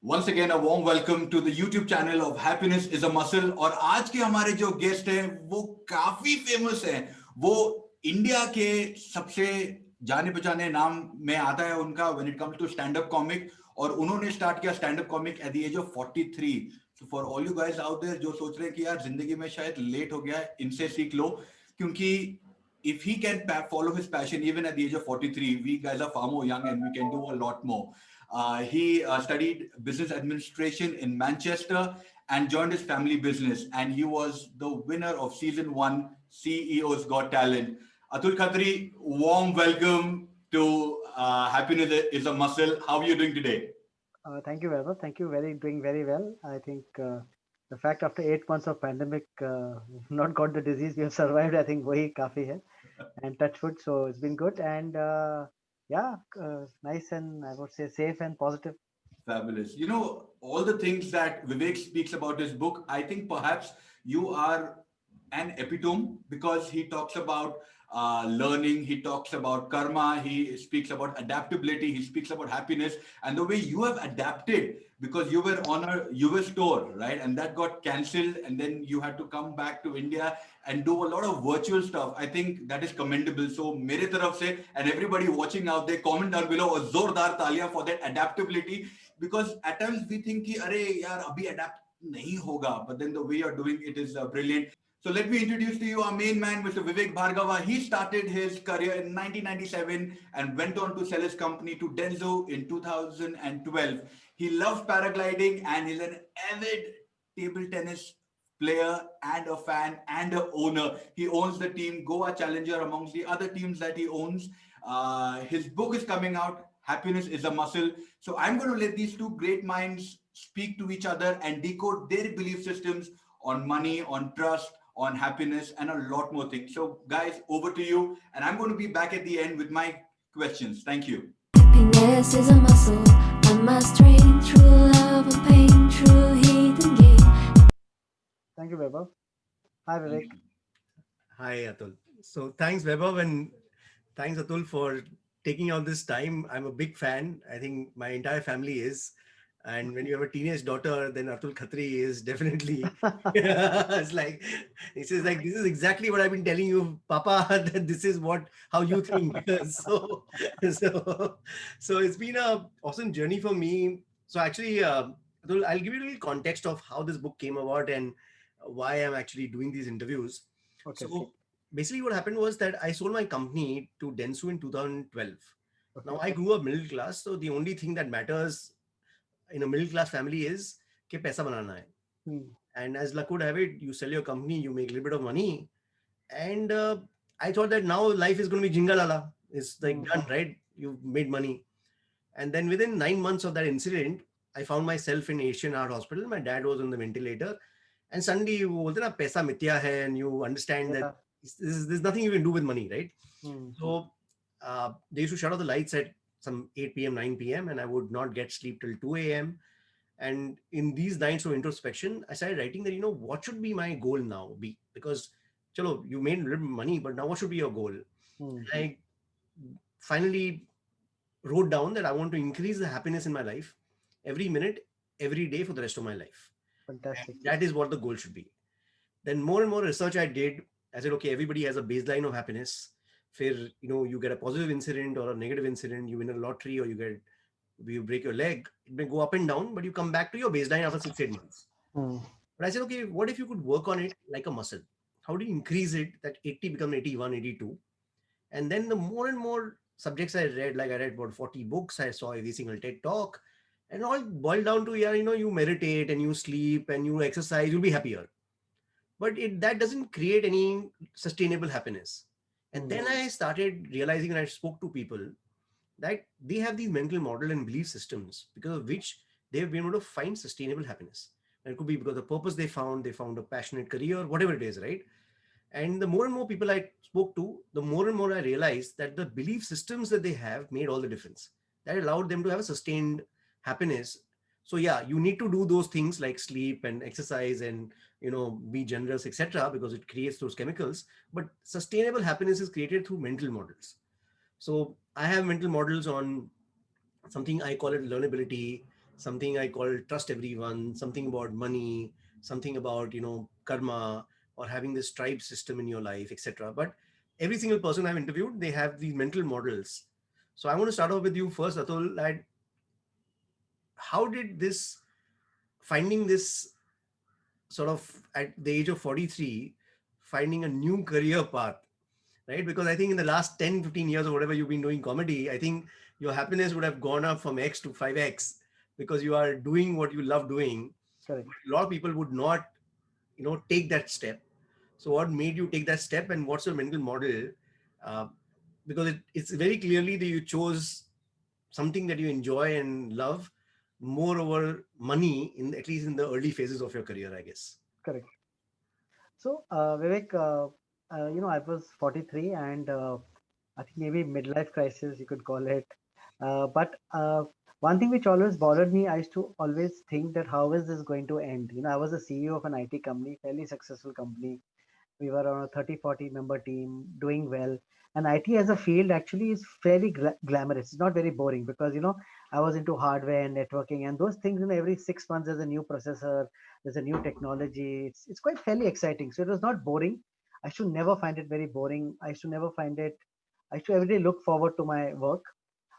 Once again a warm welcome to the YouTube channel of Happiness is a Muscle। और आज के हमारे जो गेस्ट हैं वो काफी फेमस हैं। वो इंडिया के सबसे जाने पहचाने नाम में आता है उनका when it comes to stand up comic. और उन्होंने स्टार्ट किया stand up comic at the age of 43। So for all you guys out there जो सोच रहे हैं कि यार जिंदगी में शायद लेट हो गया है, इनसे सीख लो, क्योंकि if he can follow his passion even at the age of 43, we guys are far more young and we can do a lot more. He studied business administration in Manchester and joined his family business, and he was the winner of season 1 CEO's Got Talent. Atul Khatri, warm welcome to Happiness is a Muscle. How are you doing today? Thank you, Vaibhav. Thank you. Doing very well. I think the fact after 8 months of pandemic, we've not got the disease. We have survived. I think wahi kafi hai, and touch wood. So it's been good and nice and I would say safe and positive. Fabulous. You know, all the things that Vivek speaks about his book, I think perhaps you are an epitome, because he talks about learning, he talks about karma, he speaks about adaptability, he speaks about happiness, and the way you have adapted because you were on a US tour, right? And that got cancelled, and then you had to come back to India and do a lot of virtual stuff. I think that is commendable. So, mere taraf se, and everybody watching out there, comment down below or zordar talia for that adaptability, because at times we think कि अरे यार अभी adapt नहीं होगा, but then the way you're doing it is brilliant. So let me introduce to you our main man, Mr. Vivek Bhargava. He started his career in 1997 and went on to sell his company to Denso in 2012. He loves paragliding and is an avid table tennis player and a fan and a owner. He owns the team Goa Challenger amongst the other teams that he owns. His book is coming out, Happiness is a Muscle. So I'm going to let these two great minds speak to each other and decode their belief systems on money, on trust, on happiness, and a lot more things. So, guys, over to you. And I'm going to be back at the end with my questions. Thank you. Happiness is a muscle, one must train through love and pain, through heat and gain. Thank you, Vaibhav. Hi, Vivek. Hi, Atul. So thanks, Vaibhav, and thanks, Atul, for taking out this time. I'm a big fan. I think my entire family is. And when you have a teenage daughter, then Atul Khatri is definitely, it's like, he says like, this is exactly what I've been telling you, Papa, that this is how you think. so, so, so it's been a awesome journey for me. So actually, Atul, I'll give you a little context of how this book came about and why I'm actually doing these interviews. Okay. So basically what happened was that I sold my company to Dentsu in 2012. Okay. Now I grew up middle class, so the only thing that matters in a middle class family is कि पैसा बनाना है. And as luck would have it, you sell your company, you make a little bit of money, and I thought that now life is going to be jingalala. It's like done, right? You've made money. And then within 9 months of that incident, I found myself in Asian Heart Hospital. My dad was on the ventilator, and suddenly you बोलते ना पैसा मिथ्या है, and you understand that there's nothing you can do with money, right? So they used to shut off the lights at some 8 p.m., 9 p.m., and I would not get sleep till 2 a.m. And in these nights of introspection, I started writing that, what should be my goal now be? Because, chalo, you made a little money, but now what should be your goal? I finally wrote down that I want to increase the happiness in my life every minute, every day for the rest of my life. Fantastic. And that is what the goal should be. Then more and more research I did. I said, okay, everybody has a baseline of happiness. Where, you get a positive incident or a negative incident, you win a lottery or you break your leg. It may go up and down, but you come back to your baseline after 6-8 months. But I said, okay, what if you could work on it like a muscle? How do you increase it that 80 become 81, 82? And then the more and more subjects I read, like I read about 40 books, I saw every single TED talk, and all boiled down to, you meditate and you sleep and you exercise, you'll be happier. But that doesn't create any sustainable happiness. And then I started realizing, and I spoke to people, that they have these mental model and belief systems because of which they've been able to find sustainable happiness. And it could be because of the purpose they found a passionate career, whatever it is, right? And the more and more people I spoke to, the more and more I realized that the belief systems that they have made all the difference. That allowed them to have a sustained happiness. So yeah, you need to do those things like sleep and exercise and be generous, etc., because it creates those chemicals. But sustainable happiness is created through mental models. So I have mental models on something I call it learnability, something I call trust everyone, something about money, something about, karma, or having this tribe system in your life, etc. But every single person I've interviewed, they have these mental models. So I want to start off with you first, Atul. That how did this finding this sort of at the age of 43, finding a new career path, right? Because I think in the last 10, 15 years or whatever you've been doing comedy, I think your happiness would have gone up from X to 5X because you are doing what you love doing. Correct. A lot of people would not, take that step. So what made you take that step, and what's your mental model? Uh, because it's very clearly that you chose something that you enjoy and love more over money, in at least in the early phases of your career, I guess. Correct. So, Vivek, I was 43, and I think maybe midlife crisis, you could call it. But one thing which always bothered me, I used to always think that how is this going to end? I was a CEO of an IT company, fairly successful company. We were on a 30, 40 member team, doing well. And IT as a field actually is fairly glamorous. It's not very boring because, I was into hardware and networking and those things. Every 6 months there's a new processor, there's a new technology. It's quite fairly exciting. So it was not boring. I should never find it very boring. I should never find it. I should every day look forward to my work.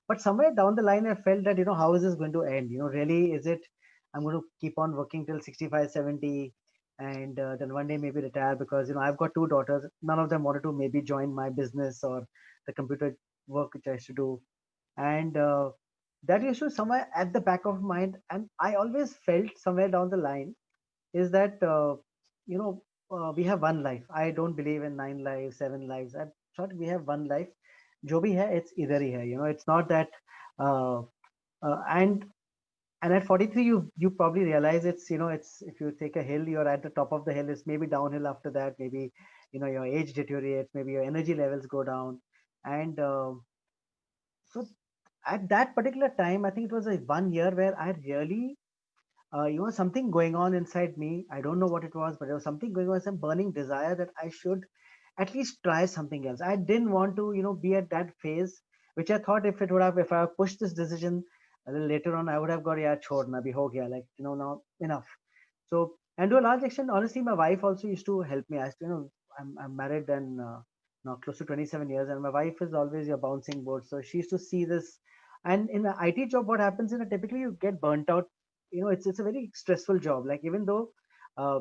But somewhere down the line, I felt that, how is this going to end? Really, is it, I'm going to keep on working till 65, 70, and then one day maybe retire because, I've got two daughters. None of them wanted to maybe join my business or the computer work which I used to do. And that issue somewhere at the back of mind. And I always felt somewhere down the line is that, we have one life. I don't believe in 9 lives, 7 lives. I thought we have one life. जो भी है, it's either ही है. It's not that. Uh, and at 43, you probably realize it's if you take a hill, you're at the top of the hill. It's maybe downhill after that. Maybe your age deteriorates. Maybe your energy levels go down, and so at that particular time, I think it was a 1 year where I really something going on inside me. I don't know what it was, but there was something going on, some burning desire that I should at least try something else. I didn't want to, be at that phase, which I thought if I pushed this decision a little later on, I would have got, yeah, chhodna bhi ho gaya, like, now enough. So, and to a large extent, honestly, my wife also used to help me. I used to, I'm married and now close to 27 years, and my wife is always your bouncing board. So she used to see this. And in the IT job, what happens, typically you get burnt out. It's a very stressful job. Like, even though, uh,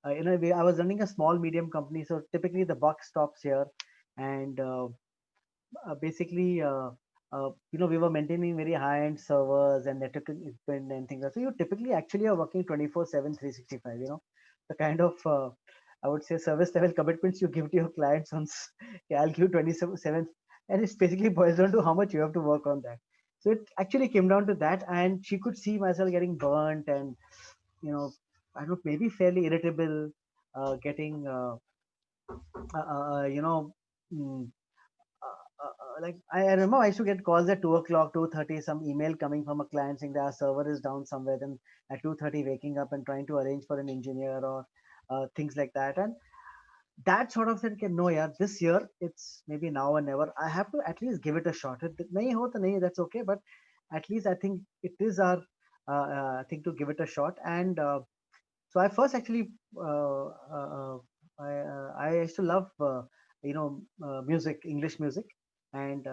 I was running a small medium company, so typically the buck stops here, and basically, we were maintaining very high-end servers and network equipment and things like that. So you typically actually are working 24/7, 365. The kind of I would say service level commitments you give to your clients on, yeah, I'll give 27, and it's basically boils down to how much you have to work on that. So it actually came down to that, and she could see myself getting burnt and, you know, I don't know, maybe fairly irritable, getting, you know, mm, like I remember I used to get calls at 2 o'clock, 2:30, some email coming from a client saying that our server is down somewhere. Then at 2:30, waking up and trying to arrange for an engineer or things like that. And that sort of said, okay, no, yeah, this year it's maybe now or never. I have to at least give it a shot. Nahi ho to nahi, that's okay, but at least I think it is our thing to give it a shot. And so I first actually I used to love music, English music, and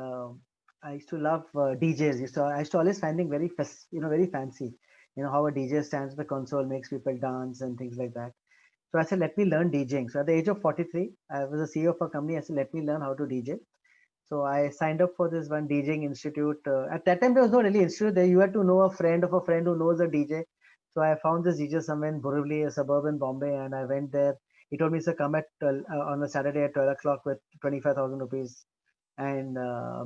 I used to love DJs. I used to always finding very very fancy. How a DJ stands at the console, makes people dance and things like that. So I said, let me learn DJing. So at the age of 43, I was a CEO of a company. I said, let me learn how to DJ. So I signed up for this one DJing institute. At that time, there was no really institute there. You had to know a friend of a friend who knows a DJ. So I found this DJ somewhere in Borivali, a suburb in Bombay, and I went there. He told me, sir, come at 12, on a Saturday at 12 o'clock with 25,000 rupees. And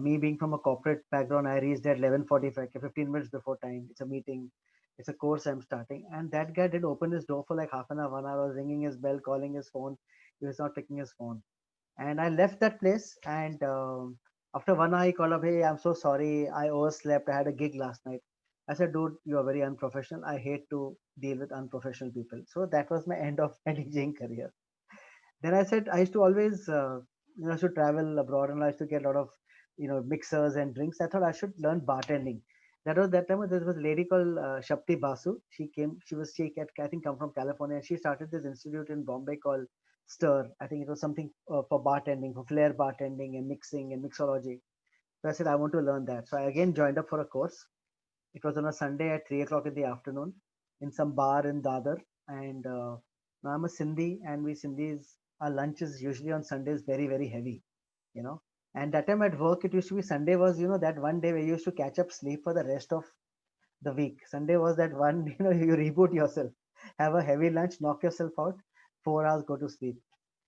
me being from a corporate background, I reached at 11:45, 15 minutes before time. It's a meeting. It's a course I'm starting. And that guy did open his door for like half an hour, 1 hour. I was ringing his bell, calling his phone. He was not picking his phone. And I left that place. And after 1 hour, he called up, hey, I'm so sorry. I overslept. I had a gig last night. I said, dude, you are very unprofessional. I hate to deal with unprofessional people. So that was my end of my DJing career. Then I said, I used to always, I used to travel abroad and I used to get a lot of, mixers and drinks. I thought I should learn bartending. That time there was a lady called Shakti Basu. She had, I think, come from California. And she started this institute in Bombay called Stir. I think it was something for bartending, for flair bartending and mixing and mixology. So I said I want to learn that. So I again joined up for a course. It was on a Sunday at 3 o'clock in the afternoon in some bar in Dadar. And now I'm a Sindhi, and we Sindhis, our lunch is usually on Sundays very heavy, you know. And that time at work, it used to be Sunday was, that one day where you used to catch up sleep for the rest of the week. Sunday was that one, you reboot yourself, have a heavy lunch, knock yourself out, 4 hours, go to sleep.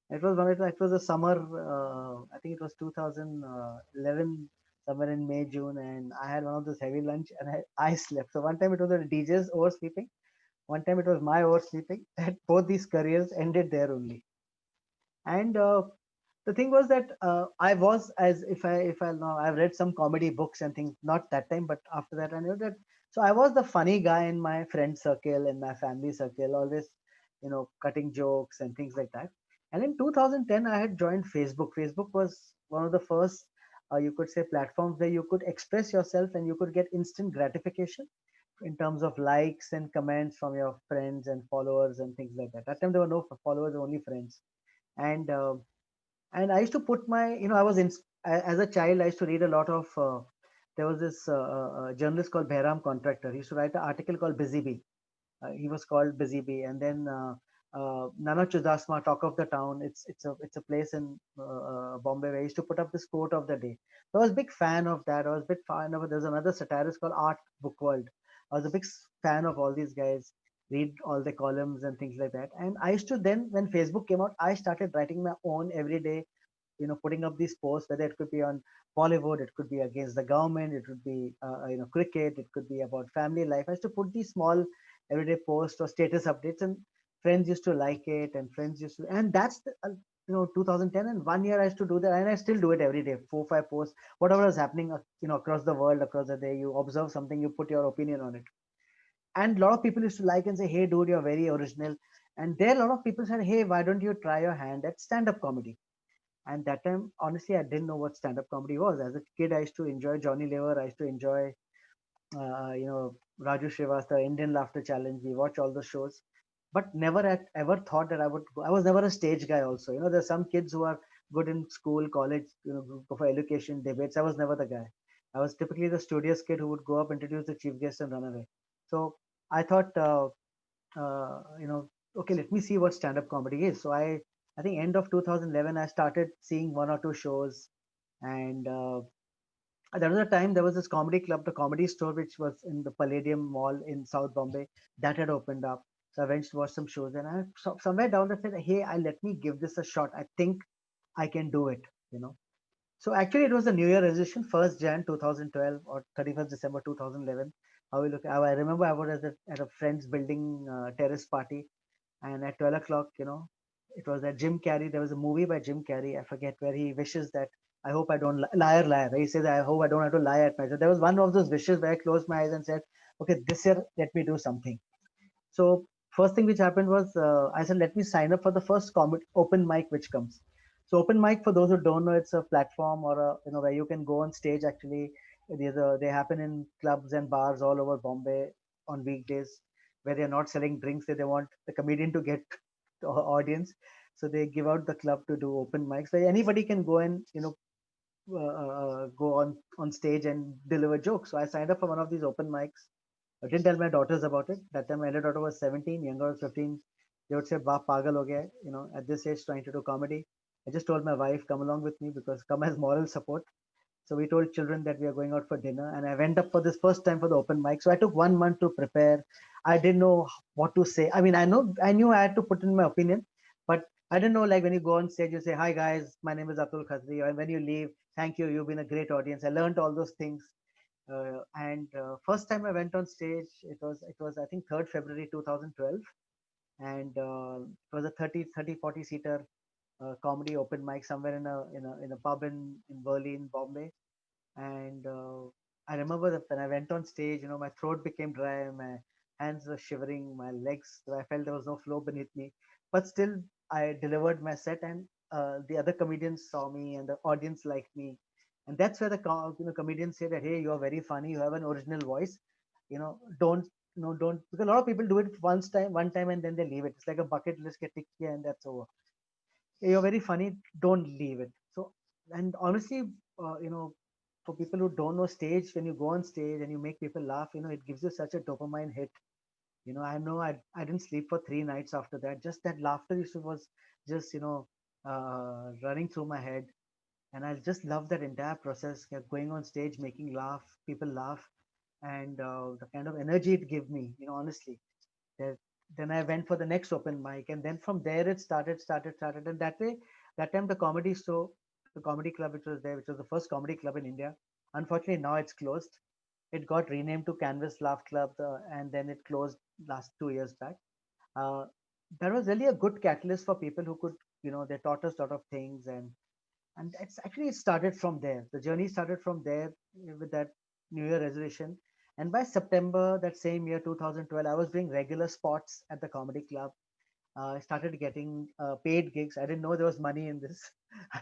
It was a summer, I think it was 2011, somewhere in May, June, and I had one of those heavy lunch and I slept. So one time it was the DJ's oversleeping, one time it was my oversleeping, and both these careers ended there only. And the thing was that I was, as if I know, I've read some comedy books and things, not that time, but after that I knew that. So I was the funny guy in my friend circle and my family circle, always, cutting jokes and things like that. And in 2010, I had joined Facebook. Facebook was one of the first, you could say, platforms where you could express yourself and you could get instant gratification in terms of likes and comments from your friends and followers and things like that. That time there were no followers, only friends. And I used to put my, I was in, as a child, I used to read a lot of, there was this journalist called Behram Contractor. He used to write an article called Busy Bee. He was called Busy Bee. And then Nana Chudasma, Talk of the Town. It's a place in Bombay where I used to put up this quote of the day. So I was a big fan of that. I was a big fan of, there's another satirist called Art Bookworld. I was a big fan of all these guys, read all the columns and things like that. And I used to then, when Facebook came out, I started writing my own everyday, putting up these posts, whether it could be on Bollywood, it could be against the government, it could be, cricket, it could be about family life. I used to put these small everyday posts or status updates, and friends used to like it, and friends used to, and that's the, 2010, and 1 year I used to do that, and I still do it every day, 4 5 posts, whatever is happening, across the world, across the day. You observe something, you put your opinion on it, and a lot of people used to like and say, "Hey, dude, you're very original." And there, a lot of people said, "Hey, why don't you try your hand at stand-up comedy?" And that time, honestly, I didn't know what stand-up comedy was. As a kid, I used to enjoy Johnny Lever. I used to enjoy, Raju Srivastava, Indian Laughter Challenge. We watch all the shows, but never ever thought that I would go. I was never a stage guy. Also, there's some kids who are good in school, college, go for education, debates. I was never the guy. I was typically the studious kid who would go up, introduce the chief guest, and run away. So I thought, okay, let me see what stand-up comedy is. So I think end of 2011, I started seeing one or two shows, and there was a time there was this comedy club, the Comedy Store, which was in the Palladium Mall in South Bombay, that had opened up. So I went to watch some shows, and somewhere down the said, "Hey, let me give this a shot. I think I can do it." You know. So actually, it was the New Year resolution, 1st Jan 2012 or 31st December 2011. How we look? I remember I was at a friend's building terrace party, and at 12 o'clock, it was that Jim Carrey. There was a movie by Jim Carrey. I forget where he wishes that I hope I don't liar liar. He says I hope I don't have to lie at night. So there was one of those wishes where I closed my eyes and said, okay, this year let me do something. So first thing which happened was I said let me sign up for the first open mic which comes. So open mic, for those who don't know, it's a platform or where you can go on stage. Actually, they happen in clubs and bars all over Bombay on weekdays where they're not selling drinks. They want the comedian to get the audience, so they give out the club to do open mics. So anybody can go and go on stage and deliver jokes. So I signed up for one of these open mics. I didn't tell my daughters about it. That time my elder daughter was 17, younger was 15. They would say, "Baap pagal ho gaya," at this age trying to do comedy. I just told my wife, "Come along with me," because come as moral support. So we told children that we are going out for dinner, and I went up for this first time for the open mic. So I took 1 month to prepare. I didn't know what to say. I mean, I knew I had to put in my opinion, but I didn't know, like, when you go on stage, you say, "Hi guys, my name is Atul Khatri," and when you leave, "Thank you, you've been a great audience." I learned all those things. And first time I went on stage, it was I think 3rd February 2012, and it was a 40 seater comedy open mic somewhere in a pub in Burley in Bombay. And I remember that when I went on stage, my throat became dry, my hands were shivering, my legs, I felt there was no flow beneath me. But still, I delivered my set, and the other comedians saw me, and the audience liked me. And that's where the comedians say that, hey, you are very funny, you have an original voice, don't don't, because a lot of people do it one time and then they leave it. It's like a bucket list get ticked here and that's over. Hey, you're very funny, don't leave it. So, and honestly, for people who don't know stage, when you go on stage and you make people laugh, it gives you such a dopamine hit. I know I didn't sleep for 3 nights after that. Just that laughter was just, running through my head. And I just love that entire process, going on stage, making people laugh, and the kind of energy it gave me, honestly. That, then I went for the next open mic, and then from there it started, and that way, that time the comedy club which was there, which was the first comedy club in India, unfortunately now it's closed. It got renamed to Canvas Laugh Club, and then it closed last 2 years back. Uh, that was really a good catalyst for people who could, they taught us a lot of things, and it's actually, it started from there. The journey started from there, with that New Year resolution. And by September that same year, 2012, I was doing regular spots at the comedy club. I started getting paid gigs. I didn't know there was money in this.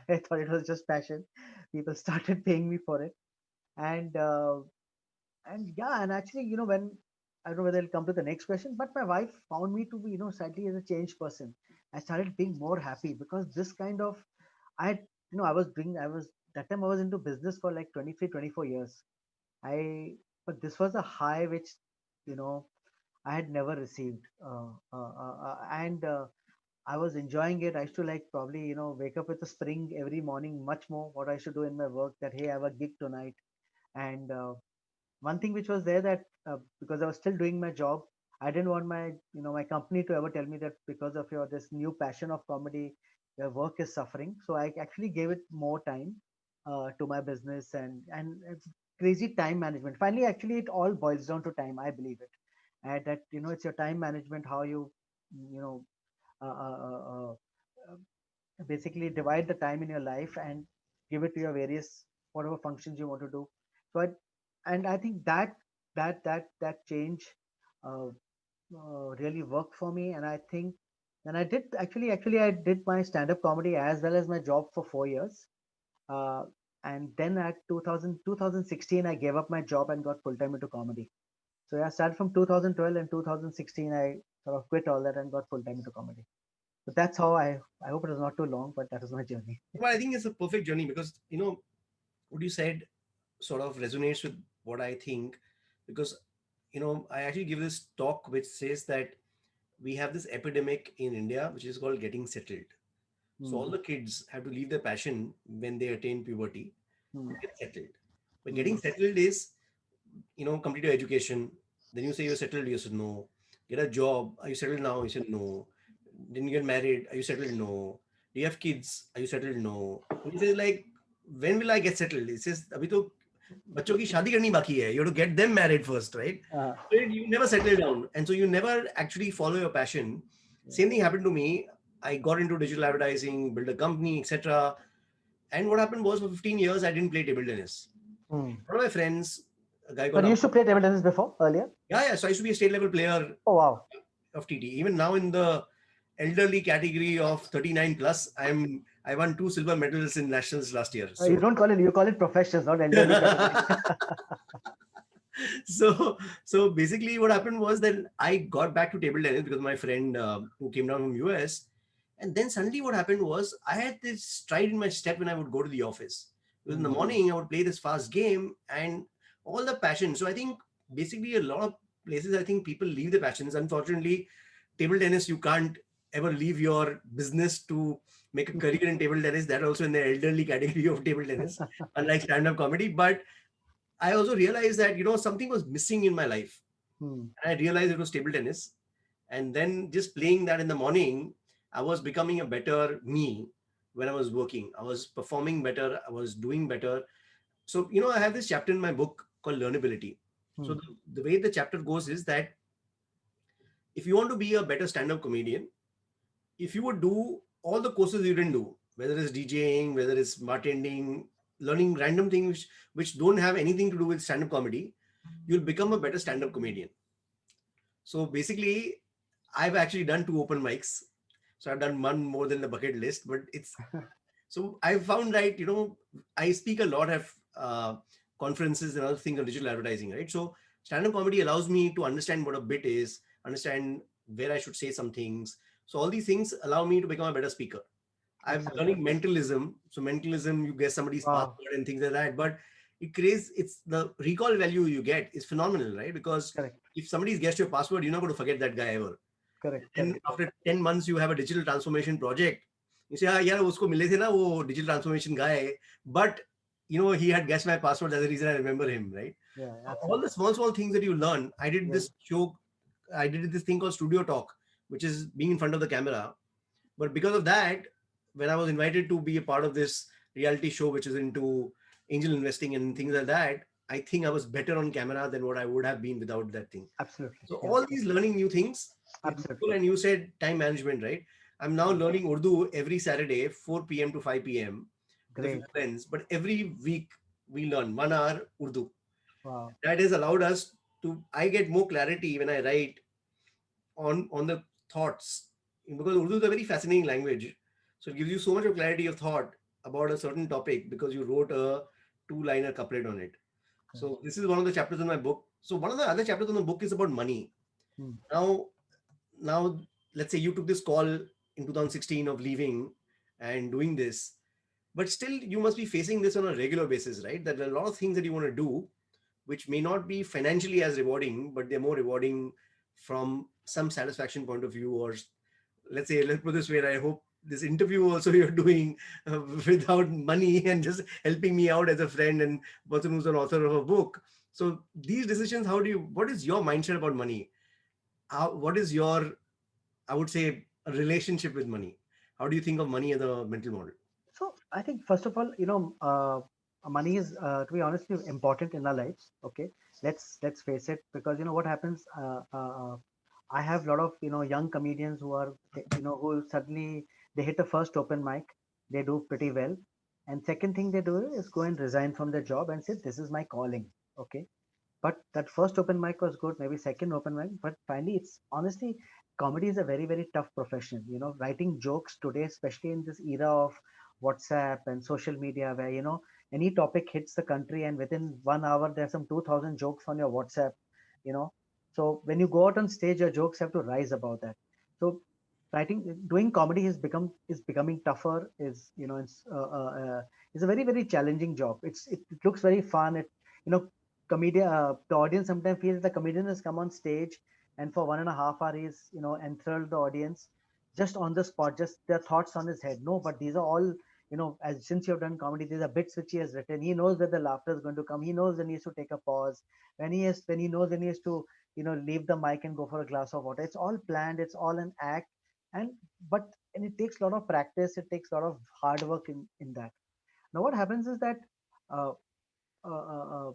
I thought it was just passion. People started paying me for it, and yeah, and actually, when, I don't know whether it'll come to the next question, but my wife found me to be, slightly as a changed person. I started being more happy because this kind of, I had, I was, that time I was into business for like 23, 24 years. But this was a high which, you know, I had never received. And I was enjoying it. I used to like probably, wake up with a spring every morning, much more what I should do in my work, that, hey, I have a gig tonight. And one thing which was there, that because I was still doing my job, I didn't want my company to ever tell me that because of your this new passion of comedy, your work is suffering. So I actually gave it more time to my business, and it's crazy time management. Finally, actually, it all boils down to time. I believe it, and that, it's your time management, how you know uh, uh, uh, basically divide the time in your life and give it to your various whatever functions you want to do. So and I think that change uh, really worked for me. And I think, and I did actually I did my stand-up comedy as well as my job for 4 years. uh, and then at 2016 I gave up my job and got full-time into comedy. So yeah, I started from 2012, and 2016 I sort of quit all that and got full-time into comedy. So that's how I hope it was not too long, but that was my journey. Well, I think it's a perfect journey because what you said sort of resonates with what I think, because I actually give this talk which says that we have this epidemic in India which is called getting settled. So all Hmm. the kids have to leave their passion when they attain puberty Hmm. to get settled. But Hmm. getting settled is, complete your education. Then you say you're settled, you said no. Get a job, are you settled now? You said no. Then you get married, are you settled? No. Do you have kids? Are you settled? No. And he says like, when will I get settled? He says, अभी तो बच्चों की शादी करनी बाकी है. You have to get them married first, right? Uh, So you never settle down, and so you never actually follow your passion. Same thing happened to me. I got into digital advertising, built a company, etc. And what happened was, for 15 years, I didn't play table tennis. hmm. One of my friends, a guy But called you used to play table tennis before, earlier? yeah. So I used to be a state level player Oh wow. of TT. Even now in the elderly category of 39 plus, I won 2 silver medals in nationals last year. You So don't call it, you call it professionals, not elderly category. so basically what happened was that I got back to table tennis because my friend who came down from US, and then suddenly what happened was I had this stride in my step when I would go to the office. Because in the Hmm. morning I would play this fast game and all the passion. So I think basically a lot of places I think people leave the passions. Unfortunately, table tennis you can't ever leave your business to make a career in table tennis. That also in the elderly category of table tennis, unlike stand-up comedy. But I also realized that something was missing in my life, Hmm. and I realized it was table tennis. And then just playing that in the morning, I was becoming a better me when I was working. I was performing better. I was doing better. So I have this chapter in my book called Learnability. Hmm. So the way the chapter goes is that if you want to be a better stand-up comedian, if you would do all the courses you didn't do, whether it's DJing, whether it's bartending, learning random things which don't have anything to do with stand-up comedy, you'll become a better stand-up comedian. So basically, I've actually done 2 open mics. So I've done one more than the bucket list, but So I found, right, I speak a lot at conferences and other things on digital advertising, right? So stand-up comedy allows me to understand what a bit is, understand where I should say some things. So all these things allow me to become a better speaker. I'm Absolutely. learning mentalism. So mentalism, you guess somebody's Wow. password and things like that. But it's the recall value you get is phenomenal, right? Because Correct. if somebody's guessed your password, you're not going to forget that guy ever. Correct. And Correct. after 10 months, you have a digital transformation project. You say, yeah, usko mile the na, wo digital transformation guy. But, he had guessed my password. That's the reason I remember him, right? Yeah. All the Absolutely. small things that you learn. Yeah. I did this thing called Studio Talk, which is being in front of the camera. But because of that, when I was invited to be a part of this reality show, which is into angel investing and things like that, I think I was better on camera than what I would have been without that thing. Absolutely. So Yeah. all these learning new things is beautiful. Absolutely. And you said time management, right? I'm now Yeah. learning Urdu every Saturday, 4 p.m. to 5 p.m. with a few Great. friends. But every week we learn 1 hour Urdu. Wow. That has allowed us to. I get more clarity when I write on the thoughts, because Urdu is a very fascinating language. So it gives you so much of clarity of thought about a certain topic because you wrote a two-liner couplet on it. Correct. So this is one of the chapters in my book. So one of the other chapters in the book is about money. Hmm. Now let's say you took this call in 2016 of leaving and doing this, but still you must be facing this on a regular basis, right? That there are a lot of things that you want to do which may not be financially as rewarding, but they're more rewarding from some satisfaction point of view. Or let's say, let's put this way, I hope this interview also you're doing without money and just helping me out as a friend and person who's an author of a book. So these decisions, what is your mindset about money? What is your, I would say, a relationship with money? How do you think of money as a mental model? So I think first of all, money is, to be honest, important in our lives. Okay, let's face it, because what happens. I have a lot of young comedians who are who suddenly they hit the first open mic, they do pretty well, and second thing they do is go and resign from their job and say this is my calling. Okay, but that first open mic was good, maybe second open mic, but finally it's honestly comedy is a very very tough profession. Writing jokes today, especially in this era of WhatsApp and social media, where any topic hits the country and within 1 hour there's some 2000 jokes on your WhatsApp. you know so when you go out on stage, your jokes have to rise above that. So doing comedy is becoming tougher, it's a very very challenging job. It looks very fun. You know Comedian, the audience sometimes feels the comedian has come on stage, and for 1.5 hours he's enthralled the audience just on the spot, just their thoughts on his head. No, but these are all, as since you have done comedy, these are bits which he has written. He knows that the laughter is going to come. He knows when he has to take a pause, when he knows when he has to leave the mic and go for a glass of water. It's all planned, it's all an act. And but and it takes a lot of practice, it takes a lot of hard work in that. Now what happens is that uh, uh, uh, uh,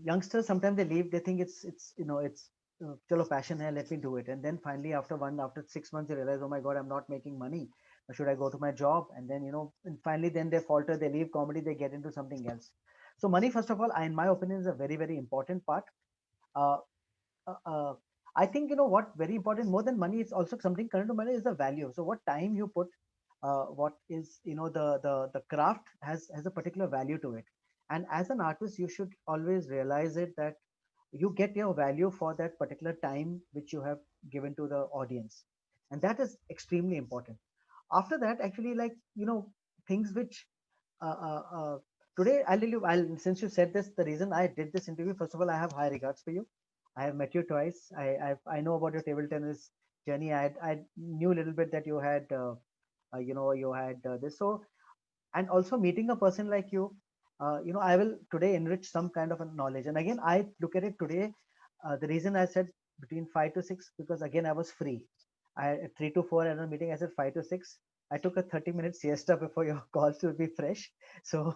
youngsters sometimes they leave, they think it's chalo passion hai, let me do it. And then finally after 6 months they realize, oh my god, I'm not making money. Should I go to my job? And then and finally then they falter, they leave comedy, they get into something else. So money, first of all, in my opinion, is a very very important part. uh, uh, uh, I think what very important more than money is also something current to money is the value. So what time you put, what is the craft has a particular value to it. And as an artist, you should always realize it that you get your value for that particular time which you have given to the audience, and that is extremely important. After that, actually, like things which uh, uh, uh, today I'll tell you. Since you said this, the reason I did this interview, first of all, I have high regards for you. I have met you twice. I know about your table tennis journey. I knew a little bit that you had you had this. So, and also meeting a person like you, I will today enrich some kind of a knowledge. And again, I look at it today. The reason I said between 5 to 6, because again I was free. I at 3 to 4 at a meeting. I said 5 to 6. I took a 30-minute siesta before your calls to be fresh. So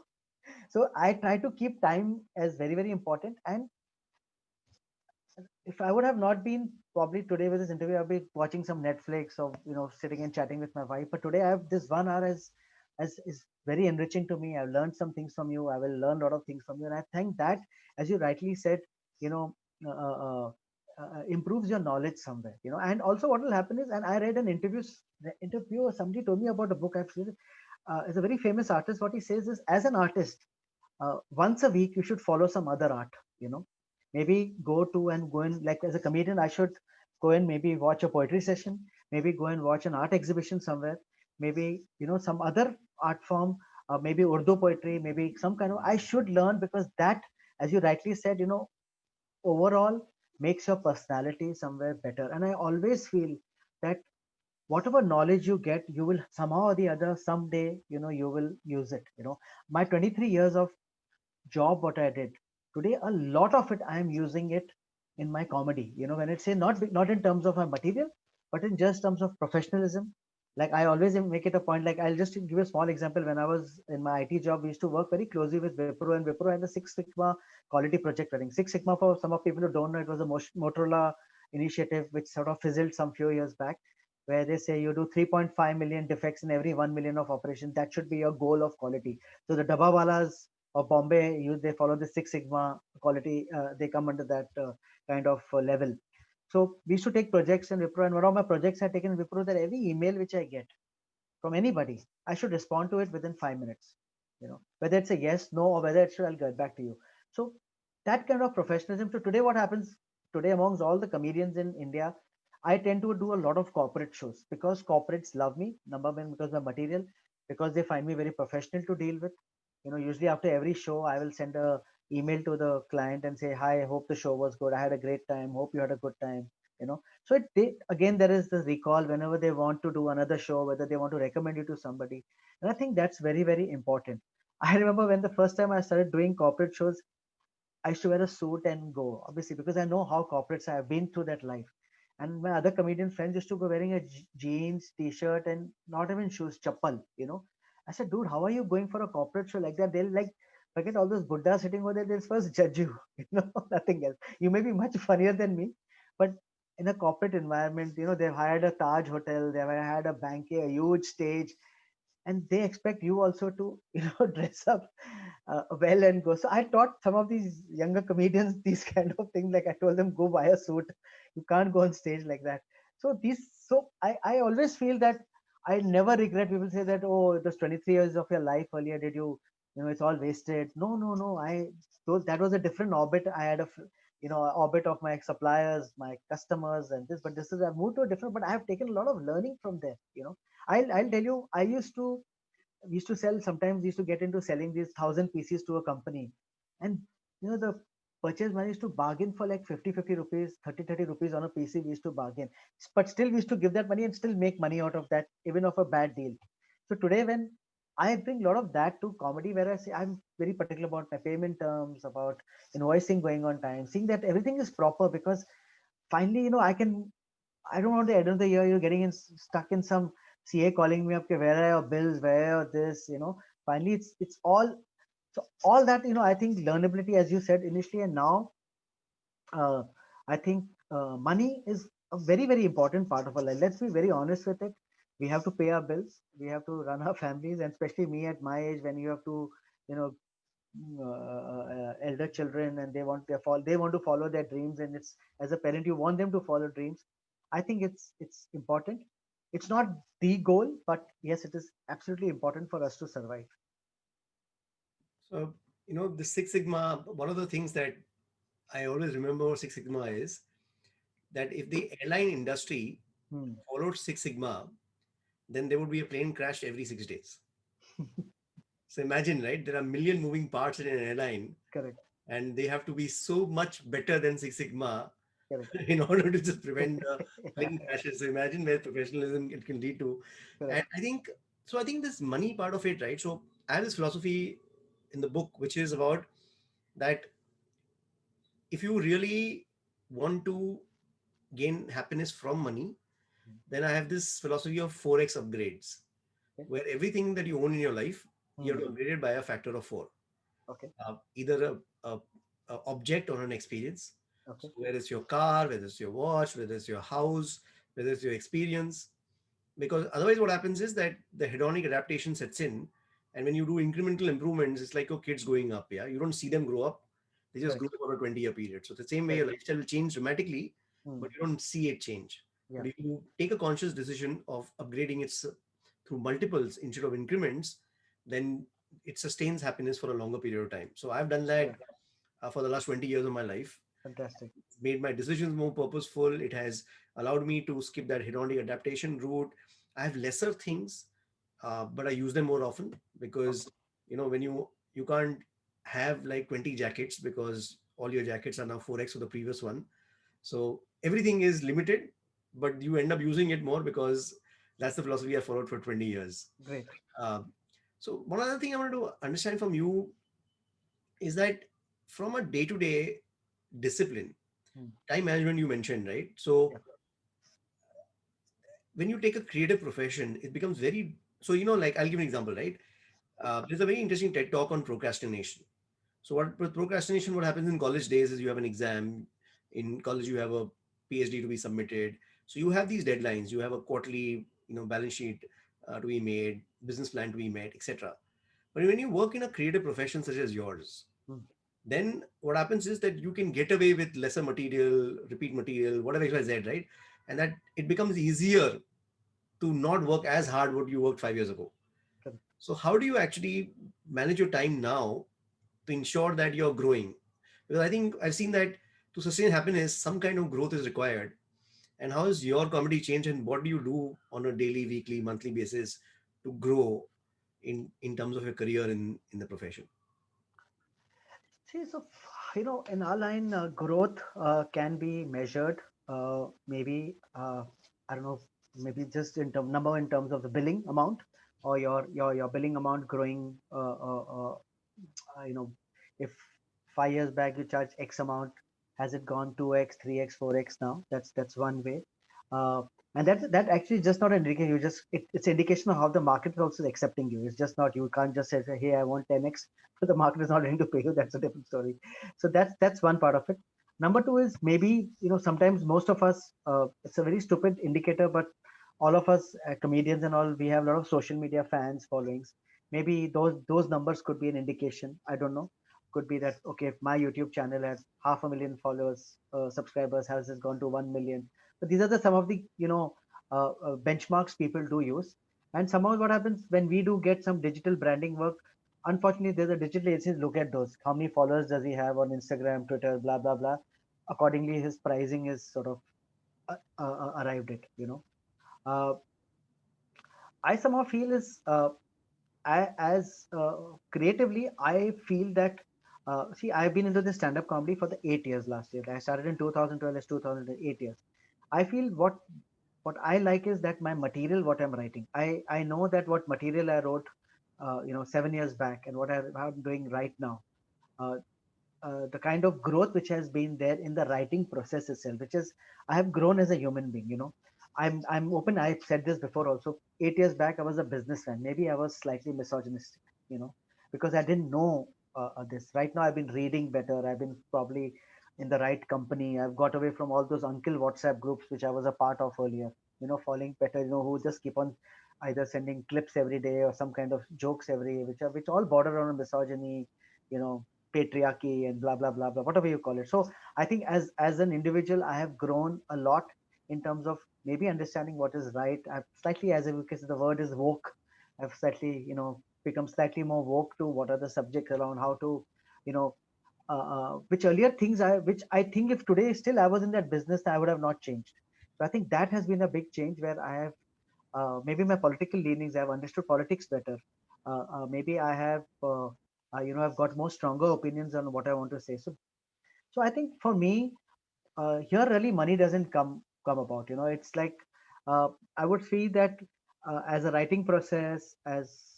I try to keep time as very very important. And if I would have not been probably today with this interview, I'd be watching some Netflix or sitting and chatting with my wife. But today I have this 1 hour as is very enriching to me. I've learned some things from you. I will learn a lot of things from you, and I think that, as you rightly said, you know, uh, uh, improves your knowledge somewhere. And also what will happen is, and I read an interview. The interview, somebody told me about a book I've read. is a very famous artist. What he says is, as an artist, once a week you should follow some other art. You know, maybe go in, like as a comedian, I should go and maybe watch a poetry session, maybe go and watch an art exhibition somewhere, maybe some other art form, maybe Urdu poetry, maybe some kind of. I should learn, because that, as you rightly said, overall makes your personality somewhere better. And I always feel that whatever knowledge you get, you will somehow or the other someday, you will use it. My 23 years of job, what I did today, a lot of it I am using it in my comedy. When it say, not in terms of my material, but in just terms of professionalism. Like, I always make it a point. Like, I'll just give a small example. When I was in my IT job, we used to work very closely with Wipro, and Wipro had the Six Sigma quality project running. Six Sigma, for some of people who don't know, it was a Motorola initiative which sort of fizzled some few years back, where they say you do 3.5 million defects in every 1 million of operations. That should be your goal of quality. So the Dabbawalas of Bombay, they follow the Six Sigma quality. They come under that kind of level. So we used to take projects in Wipro, and one of my projects I taken in Wipro, that every email which I get from anybody, I should respond to it within 5 minutes. Whether it's a yes, no, or whether it's I'll get back to you. So that kind of professionalism. So today, what happens today amongst all the comedians in India, I tend to do a lot of corporate shows, because corporates love me. Number one, because my material, because they find me very professional to deal with. Usually after every show, I will send a email to the client and say, hi, I hope the show was good. I had a great time. Hope you had a good time. So again, there is this recall whenever they want to do another show, whether they want to recommend you to somebody. And I think that's very, very important. I remember when the first time I started doing corporate shows, I used to wear a suit and go, obviously, because I know how corporates are. I've been through that life. And my other comedian friends used to go wearing a jeans, t-shirt, and not even shoes, chappal. I said, dude, how are you going for a corporate show like that? They'll like, forget all those Buddhas sitting over there, they'll first judge you, nothing else. You may be much funnier than me, but in a corporate environment, they've hired a Taj hotel, they've hired a banquet, a huge stage, and they expect you also to dress up well and go. So I taught some of these younger comedians these kind of things. Like, I told them, go buy a suit, you can't go on stage like that. So I always feel that I never regret. People say that, oh, it was 23 years of your life earlier, did it's all wasted. No, that was a different orbit. I had orbit of my suppliers, my customers, and this. But this is, I've moved to a different, but I have taken a lot of learning from there. I'll tell you, we used to sell, sometimes we used to get into selling these 1,000 pieces to a company. And the purchase money used to bargain for like 50 rupees, 30 rupees on a PC. We used to bargain, but still we used to give that money and still make money out of that, even of a bad deal. So today, when I bring a lot of that to comedy, where I say I'm very particular about my payment terms, about invoicing going on time, seeing that everything is proper, because finally, I don't want the end of the year you're getting stuck in some CA calling me up, okay, where are your bills, where are this, finally it's all, so all that, I think learnability, as you said initially, and now, uh, I think money is a very, very important part of our life. Let's be very honest with it. We have to pay our bills, we have to run our families, and especially me at my age, when you have to, you know, elder children, and they want to follow their dreams, and it's, as a parent, you want them to follow dreams. I think it's important. It's not the goal, but yes, it is absolutely important for us to survive. So, the Six Sigma, one of the things that I always remember about Six Sigma is that if the airline industry followed Six Sigma, then there would be a plane crash every 6 days. So imagine, right? There are a million moving parts in an airline, Correct. and they have to be so much better than Six Sigma Correct. in order to just prevent the plane crashes. So imagine where professionalism it can lead to. Correct. And I think this money part of it, right? So I have this philosophy in the book, which is about that if you really want to gain happiness from money, then I have this philosophy of 4x upgrades, Okay. where everything that you own in your life, you have to upgrade it by a factor of 4. Okay. Either a object or an experience. Okay. So whether it's your car, whether it's your watch, whether it's your house, whether it's your experience. Because otherwise what happens is that the hedonic adaptation sets in, and when you do incremental improvements, it's like your kids growing up. Yeah, you don't see them grow up, they just grow up over a 20-year period. So the same way your lifestyle will change dramatically, but you don't see it change. Yeah. But if you take a conscious decision of upgrading it through multiples instead of increments, then it sustains happiness for a longer period of time. So I've done that for the last 20 years of my life. Fantastic. Made my decisions more purposeful. It has allowed me to skip that hedonic adaptation route. I have lesser things, but I use them more often because when you can't have like 20 jackets because all your jackets are now 4x of the previous one. So everything is limited, but you end up using it more because that's the philosophy I followed for 20 years. Great. Um, so one other thing I wanted to understand from you is that from a day-to-day discipline, time management you mentioned, right? So when you take a creative profession, it becomes very, so like I'll give an example, right? There's a very interesting TED talk on procrastination. So what with procrastination, what happens in college days is you have an exam. In college, you have a PhD to be submitted. So you have these deadlines. You have a quarterly, balance sheet to be made, business plan to be made, etc. But when you work in a creative profession such as yours, then what happens is that you can get away with lesser material, repeat material, whatever XYZ, right? And that it becomes easier to not work as hard what you worked 5 years ago. Correct. So how do you actually manage your time now to ensure that you're growing? Because I think I've seen that to sustain happiness, some kind of growth is required. And how has your comedy changed, and what do you do on a daily, weekly, monthly basis to grow in terms of your career in the profession? See, so in our line, growth can be measured. Maybe I don't know. Maybe just in number in terms of the billing amount, or your billing amount growing. If 5 years back you charge X amount, has it gone 2x, 3x, 4x now? That's one way. Uh, and that actually is just not an indication. It's an indication of how the market is also accepting you. It's just not, you can't just say, hey, I want 10x, but the market is not willing to pay you. That's a different story. So that's one part of it. Number two is maybe sometimes most of us, it's a very stupid indicator, but all of us comedians and all, we have a lot of social media fans followings. Maybe those numbers could be an indication. I don't know. Could be that, okay, if my YouTube channel has 500,000 followers, subscribers, has this gone to 1 million. But these are some of the benchmarks people do use. And somehow what happens when we do get some digital branding work, unfortunately there's a digital agency look at those, how many followers does he have on Instagram, Twitter, blah blah blah. Accordingly his pricing is sort of arrived at. uh, I somehow feel is as creatively, I feel that see, I've been into the stand-up comedy for the 8 years. Last year I started in 2012, as 2008 years. I feel what I like is that my material, what I'm writing, I know that what material I wrote 7 years back and what I'm doing right now, uh, the kind of growth which has been there in the writing process itself, which is, I have grown as a human being. I'm open. I've said this before also. 8 years back, I was a businessman. Maybe I was slightly misogynistic, because I didn't know this. Right now, I've been reading better. I've been probably in the right company. I've got away from all those uncle WhatsApp groups which I was a part of earlier. Following better. Who just keep on either sending clips every day or some kind of jokes every day, which all border on misogyny, you know, patriarchy and blah blah blah blah, whatever you call it. So I think as an individual, I have grown a lot in terms of maybe understanding what is right. I've slightly, as if because the word is woke, I've slightly, become slightly more woke to what are the subjects around how to, you know, which earlier things which I think if today still I was in that business, I would have not changed. So I think that has been a big change where I have maybe my political leanings, I've understood politics better. Maybe I have, I've got more stronger opinions on what I want to say. So I think for me, here really money doesn't come about. It's like I would feel that as a writing process, as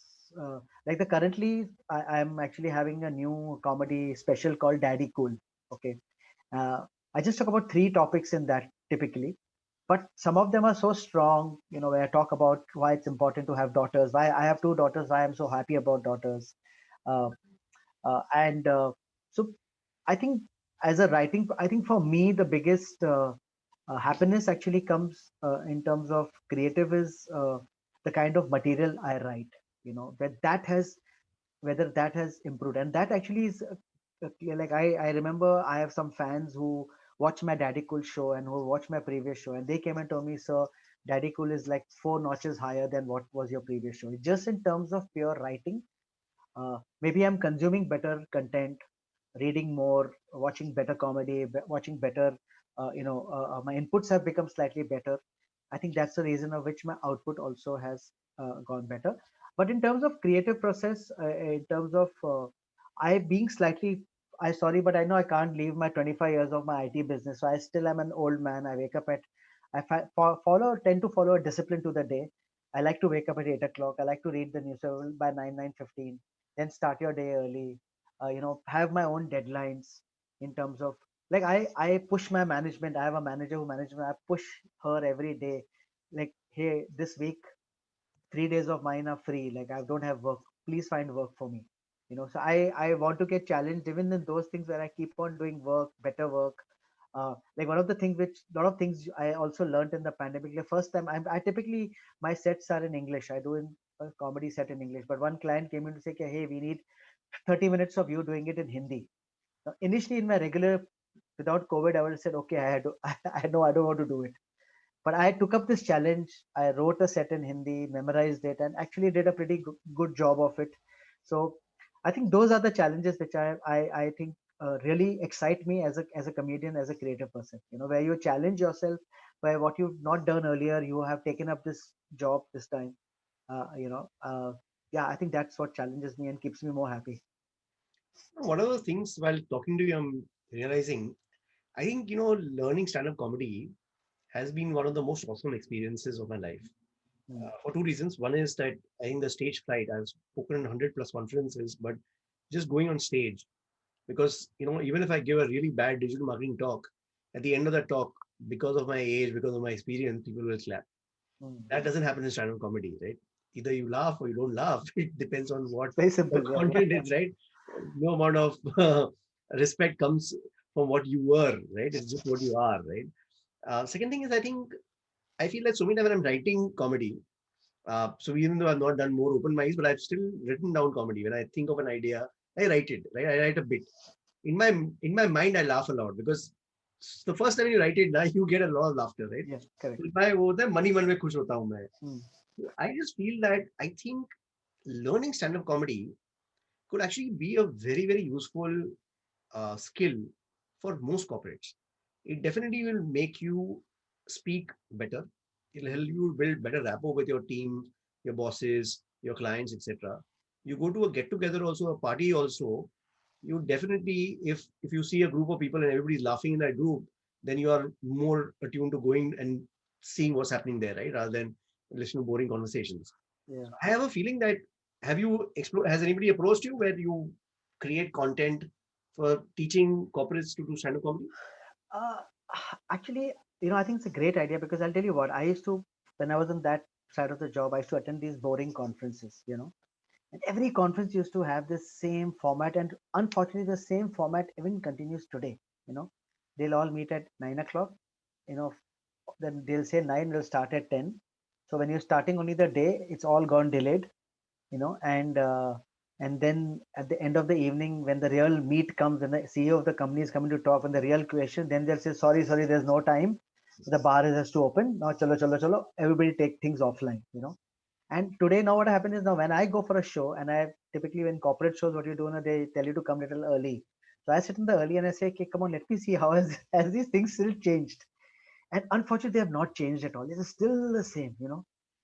like the currently I'm actually having a new comedy special called Daddy Cool. Okay, I just talk about three topics in that typically, but some of them are so strong. Where I talk about why it's important to have daughters, why I have two daughters, why I'm so happy about daughters, uh, and so I think as a writing, I think for me the biggest happiness actually comes in terms of creative is the kind of material I write. Whether that has improved, and that actually is clear. Like I remember I have some fans who watch my Daddy Cool show and who watch my previous show, and they came and told me, sir, Daddy Cool is like 4 notches higher than what was your previous show. Just in terms of pure writing, maybe I'm consuming better content, reading more, watching better comedy, watching better. My inputs have become slightly better. I think that's the reason of which my output also has gone better. But in terms of creative process, in terms of I being slightly, I sorry, but I know I can't leave my 25 years of my IT business. So I still am an old man. I wake up at, tend to follow a discipline to the day. I like to wake up at 8 o'clock. I like to read the newspaper by 9:15. Then start your day early. Have my own deadlines in terms of, like, I push my management. I have a manager who manages me. I push her every day, like, hey, this week 3 days of mine are free. Like, I don't have work. Please find work for me. So I want to get challenged even in those things where I keep on doing work, better work. Like, one of the things which a lot of things I also learned in the pandemic. The first time I typically, my sets are in English. I do in a comedy set in English. But one client came in to say, "Okay, hey, we need 30 minutes of you doing it in Hindi." Now, initially, in my regular, without COVID, I would have said, okay, I had to, I know I don't want to do it. But I took up this challenge. I wrote a set in Hindi, memorized it, and actually did a pretty good job of it. So I think those are the challenges which I think really excite me as a comedian, as a creative person. Where you challenge yourself, where what you've not done earlier, you have taken up this job this time. Uh, you know, uh, yeah, I think that's what challenges me and keeps me more happy. One of the things while talking to you, I'm realizing, I think, learning stand-up comedy has been one of the most awesome experiences of my life. Mm, For two reasons. One is that I think the stage fright, I've spoken in 100 plus conferences, but just going on stage, because, even if I give a really bad digital marketing talk, at the end of that talk, because of my age, because of my experience, people will clap. mm. That doesn't happen in stand-up comedy, right? Either you laugh or you don't laugh. It depends on what Very the simple. Yeah. content is, right? No amount of respect comes from what you were, right? It's just what you are, right? Second thing is, I feel that so many times when I'm writing comedy, so even though I've not done more open mics, but I've still written down comedy. When I think of an idea, I write it, right? I write a bit. In my in my mind, I laugh a lot because the first time you write it, now you get a lot of laughter, right? Yeah. Correct. मैं वो होता है money मन में खुश होता हूँ मैं. Mm, I just feel that I think learning stand-up comedy could actually be a very, very useful skill for most corporates. It definitely will make you speak better. It'll help you build better rapport with your team, your bosses, your clients, etc. You go to a get together, also a party, also. You definitely, if you see a group of people and everybody's laughing in that group, then you are more attuned to going and seeing what's happening there, right? Rather than listen to boring conversations. yeah. I have a feeling that have you explored? Has anybody approached you where you create content for teaching corporates to do stand-up comedy? Uh, Actually, I think it's a great idea because I'll tell you what, I used to, when I was on that side of the job, I used to attend these boring conferences. And every conference used to have the same format. And unfortunately, the same format even continues today. You know, they'll all meet at 9 o'clock, you know, then they'll say 9 will start at 10. So when you're starting only the day, it's all gone delayed, and then at the end of the evening when the real meet comes and the CEO of the company is coming to talk on the real question, then they'll say, sorry, there's no time, the bar has to open now, chalo, everybody take things offline. And today, now what happens is, now when I go for a show, and I typically, when corporate shows, what you do, they tell you to come a little early. So I sit in the early and I say, okay, come on, let me see how has these things still changed. And unfortunately, they have not changed at all. It is still the same.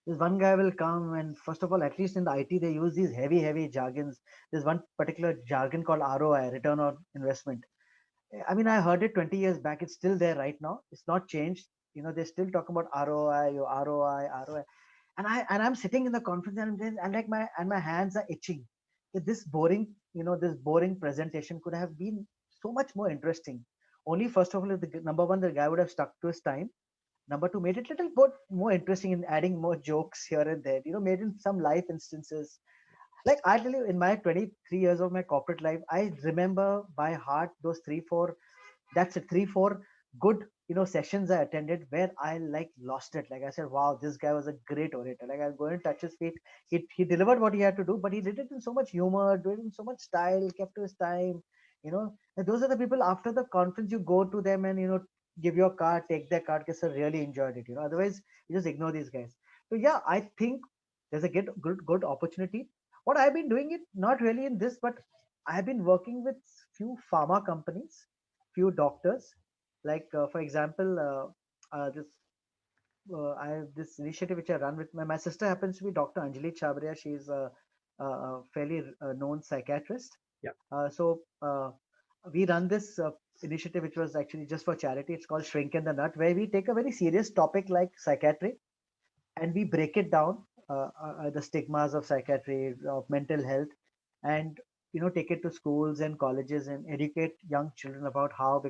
This one guy will come, and first of all, at least in the IT, they use these heavy jargons. There's one particular jargon called ROI, return on investment. I mean, I heard it 20 years back. It's still there right now. It's not changed. They're still talking about ROI, your ROI. And I'm sitting in the conference, and like my hands are itching. This boring presentation could have been so much more interesting. Only first of all, if number one, the guy would have stuck to his time. Number two, made it a little bit more interesting in adding more jokes here and there. Made in some life instances. Like I tell you, in my 23 years of my corporate life, I remember by heart those three, four. That's it, 3, 4 good sessions I attended where I like lost it. Like I said, wow, this guy was a great orator. Like I'll go and touch his feet. He delivered what he had to do, but he did it in so much humor, did it in so much style, kept to his time. And those are the people after the conference you go to them and give you a card, take their card, because sir really enjoyed it. Otherwise you just ignore these guys. So yeah, I think there's a good opportunity. What I've been doing it not really in this, but I've been working with few pharma companies, few doctors. Like for example, this I have this initiative which I run with my sister happens to be Dr. Anjali Chabria. She's a fairly known psychiatrist. Yeah. So we run this initiative which was actually just for charity. It's called Shrink in the Nut, where we take a very serious topic like psychiatry and we break it down, the stigmas of psychiatry, of mental health, and take it to schools and colleges and educate young children about how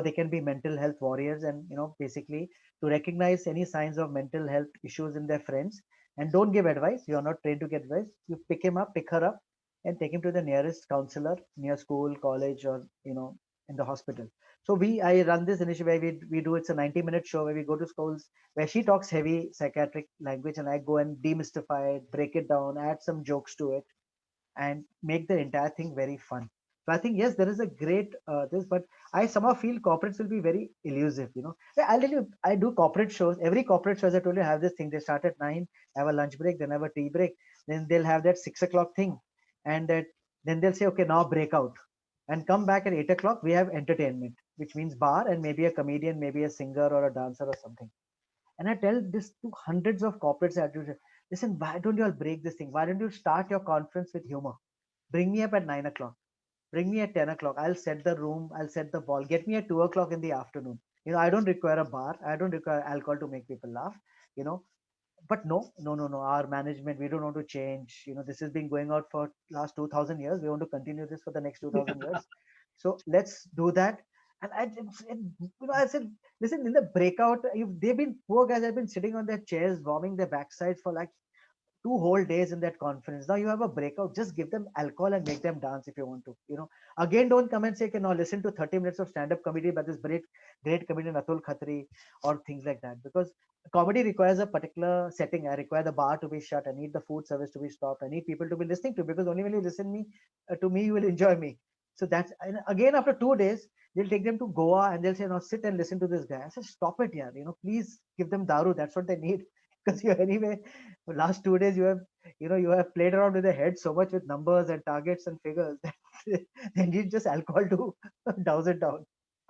they can be mental health warriors, and basically to recognize any signs of mental health issues in their friends, and don't give advice. You are not trained to get advice. You pick him up, pick her up, and take him to the nearest counselor near school, college, or in the hospital. So I run this initiative where we do, it's a 90-minute show where we go to schools where she talks heavy psychiatric language, and I go and demystify it, break it down, add some jokes to it, and make the entire thing very fun. So I think yes, there is a great this, but I somehow feel corporates will be very elusive. Yeah, I'll tell you, I do corporate shows. Every corporate show, as I told you, have this thing. They start at 9, have a lunch break, then have a tea break, then they'll have that 6 o'clock thing, and then they'll say, okay, now break out, and come back at 8 o'clock. We have entertainment, which means bar and maybe a comedian, maybe a singer or a dancer or something. And I tell this to hundreds of corporates I do, listen, why don't you all break this thing? Why don't you start your conference with humor? Bring me up at 9 o'clock. Bring me at 10 o'clock. I'll set the room. I'll set the ball. Get me at 2 o'clock in the afternoon. I don't require a bar. I don't require alcohol to make people laugh. You know, but no. Our management, we don't want to change. This has been going out for last 2,000 years. We want to continue this for the next 2,000 years. So let's do that. And I said, listen, in the breakout, they've been poor guys have been sitting on their chairs, warming their backsides for like 2 whole days in that conference. Now you have a breakout, just give them alcohol and make them dance if you want to. Again, don't come and say, okay, now listen to 30 minutes of stand-up comedy by this great comedian Atul Khatri or things like that. Because comedy requires a particular setting. I require the bar to be shut. I need the food service to be stopped. I need people to be listening to, because only when you listen to me, you will enjoy me. So that's, and again, after 2 days, they'll take them to Goa and they'll say, now sit and listen to this guy. I said, stop it, yeah. Please give them daru. That's what they need. Because you anyway, for last 2 days you have played around with the head so much with numbers and targets and figures that they need just alcohol to douse it down.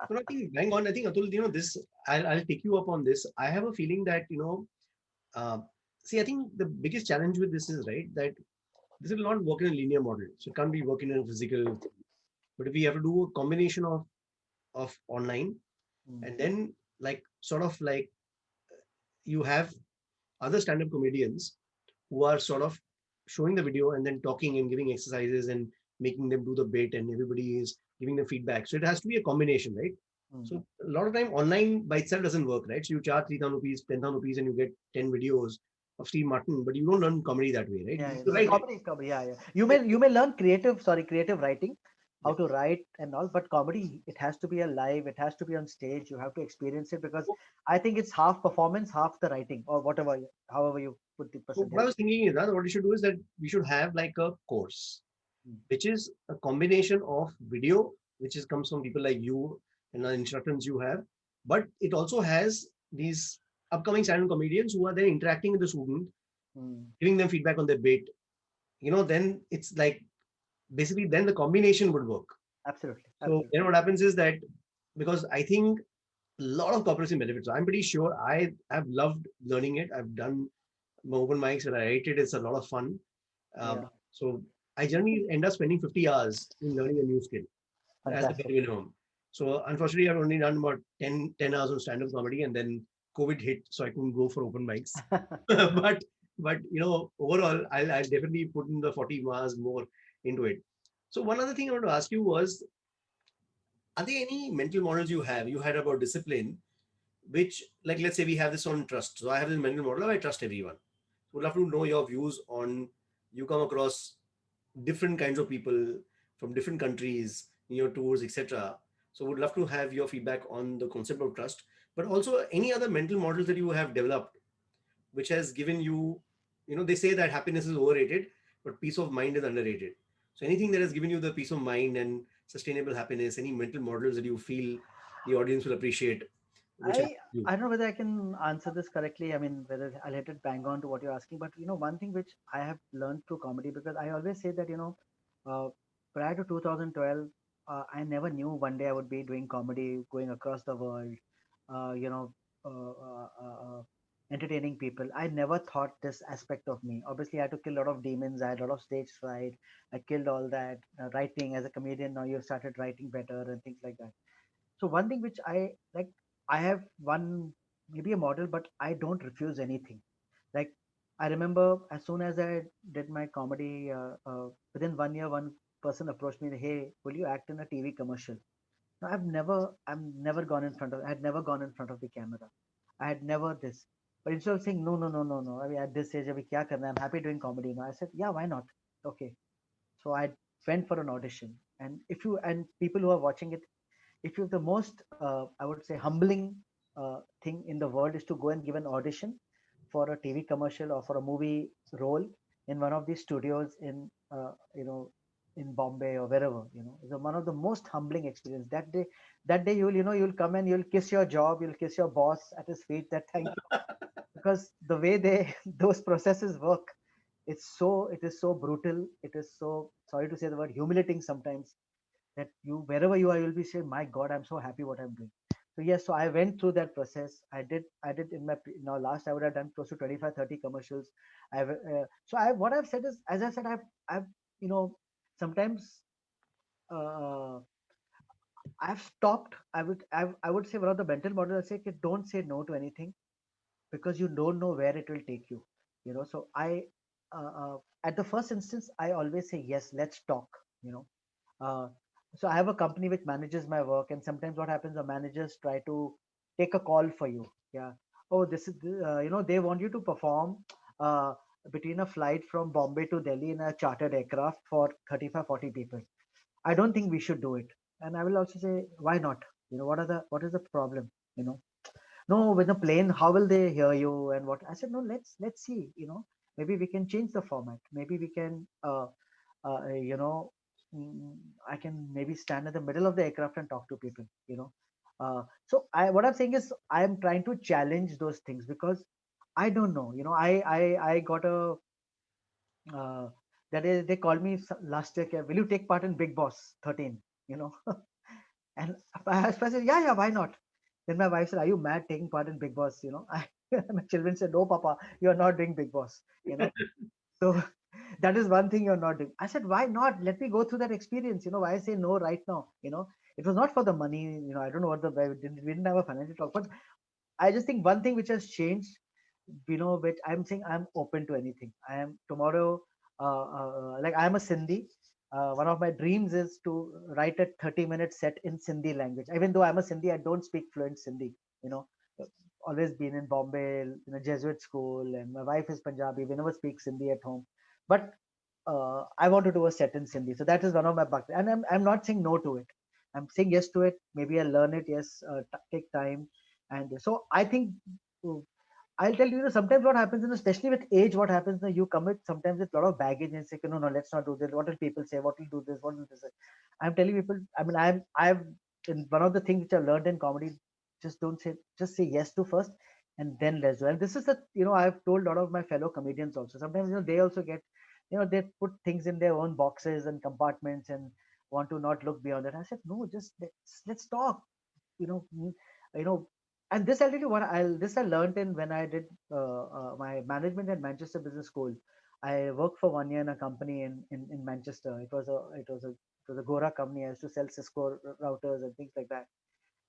So I think, hang on, I think Atul, this, I'll take you up on this. I have a feeling that, see, I think the biggest challenge with this is, right, that this will not work in a linear model. So it can't be working in a physical, but if we have to do a combination of online and then you have other stand-up comedians who are sort of showing the video and then talking and giving exercises and making them do the bit, and everybody is giving them feedback. So it has to be a combination, right? So a lot of time online by itself doesn't work, right? So you charge 3,000 rupees, 10,000 rupees, and you get 10 videos of Steve Martin, but you don't learn comedy that way, right? Yeah, comedy, yeah. You may learn creative writing, how to write and all, but comedy, it has to be alive, it has to be on stage, you have to experience it, because I think it's half performance, half the writing, or whatever, however you put the percentage. So what I was thinking is that what you should do is that we should have like a course, which is a combination of video, which comes from people like you and the instructors you have, but it also has these upcoming stand-up comedians who are then interacting with the student, giving them feedback on their bit. Then it's like, basically then the combination would work. Absolutely. So then what happens is that, because I think a lot of corporates benefit. So I'm pretty sure I have loved learning it. I've done my open mics and I rate it. It's a lot of fun. So I generally end up spending 50 hours in learning a new skill as the bare minimum. So unfortunately, I've only done about 10 hours of stand-up comedy, and then COVID hit, so I couldn't go for open mics. but overall, I'll definitely put in the 40 hours more into it. So one other thing I want to ask you was, are there any mental models you have? You had about discipline, which, like, let's say we have this on trust. So I have this mental model, I trust everyone. Would love to know your views on, you come across different kinds of people from different countries in your tours, etc. So would love to have your feedback on the concept of trust, but also any other mental models that you have developed, which has given you, they say that happiness is overrated, but peace of mind is underrated. So anything that has given you the peace of mind and sustainable happiness, any mental models that you feel the audience will appreciate, which I you. I don't know whether I can answer this correctly. I mean, whether I'll let it bang on to what you're asking. But one thing which I have learned through comedy, because I always say that uh, prior to 2012, I never knew one day I would be doing comedy, going across the world, uh, you know, uh, uh, uh, uh, entertaining people. I never thought this aspect of me. Obviously, I had to kill a lot of demons. I had a lot of stage fright. I killed all that. Writing as a comedian, now you've started writing better and things like that. So one thing which I like, I have one maybe a model, but I don't refuse anything. Like I remember as soon as I did my comedy, within 1 year, one person approached me, hey, will you act in a TV commercial? Now I've never gone in front of, I had never gone in front of the camera. I had never this. But instead of saying no, no, no, no, no, I mean, at this age, abhi kya karna hai? I'm happy doing comedy now. I said, yeah, why not? Okay. So I went for an audition, and if you and people who are watching it, if you the most I would say humbling thing in the world is to go and give an audition for a TV commercial or for a movie role in one of these studios in in Bombay or wherever. It's one of the most humbling experience. That day you'll come and you'll kiss your job, you'll kiss your boss at his feet, that thank you, because the way they those processes work, it is so brutal, it is so, sorry to say the word, humiliating sometimes, that you wherever you are, you'll be saying, my god, I'm so happy what I'm doing. So yes, so I went through that process. I did in my now last, I would have done close to 25, 30 commercials. So I what I've said is, as I said, I've you know sometimes uh, I've stopped. I would say one of the mental models, I say, "Okay, don't say no to anything, because you don't know where it will take you." So at the first instance, I always say yes, let's talk. you know uh, so I have a company which manages my work, and sometimes what happens, the managers try to take a call for you. Yeah. Oh, this is they want you to perform uh, between a flight from Bombay to Delhi in a chartered aircraft for 35, 40 people. I don't think we should do it. And I will also say, why not? What is the problem? you know no, with a plane, how will they hear you? And what I said, no, let's see. Maybe we can change the format. Maybe we can uh, uh, you know mm, I can maybe stand in the middle of the aircraft and talk to people. So what I'm saying is, I'm trying to challenge those things, because I don't know. I got a uh, that is, they called me last year, will you take part in Big Boss 13? you know and I said, yeah, why not? Then my wife said, are you mad taking part in Big Boss? My children said, no, Papa, you're not doing Big Boss. So that is one thing you're not doing. I said, why not? Let me go through that experience. Why I say no right now? It was not for the money. I don't know what we didn't have a financial talk, but I just think one thing which has changed, which I'm saying, I'm open to anything. I am tomorrow, like I'm a Sindhi. One of my dreams is to write a 30-minute set in Sindhi language. Even though I'm a Sindhi, I don't speak fluent Sindhi. You know, always been in Bombay, in a Jesuit school, and my wife is Punjabi. We never speak Sindhi at home, but I want to do a set in Sindhi. So that is one of my bucket, and I'm not saying no to it. I'm saying yes to it. Maybe I'll learn it. Yes, take time, and so I think. uh, I'll tell you, sometimes what happens, especially with age, what happens, you commit sometimes with a lot of baggage and say, no, no, let's not do this. What will people say? What will do this? What will this say? I'm telling people, I mean, I've, in one of the things which I've learned in comedy, just say yes to first, and then let's do. And this is I've told a lot of my fellow comedians also. Sometimes, they also get, they put things in their own boxes and compartments and want to not look beyond that. I said, no, just let's talk, you know, mm, you know, and this I'll tell you what I learned in when I did my management at Manchester Business School. I worked for 1 year in a company in Manchester. It was a Gora company. I used to sell Cisco routers and things like that.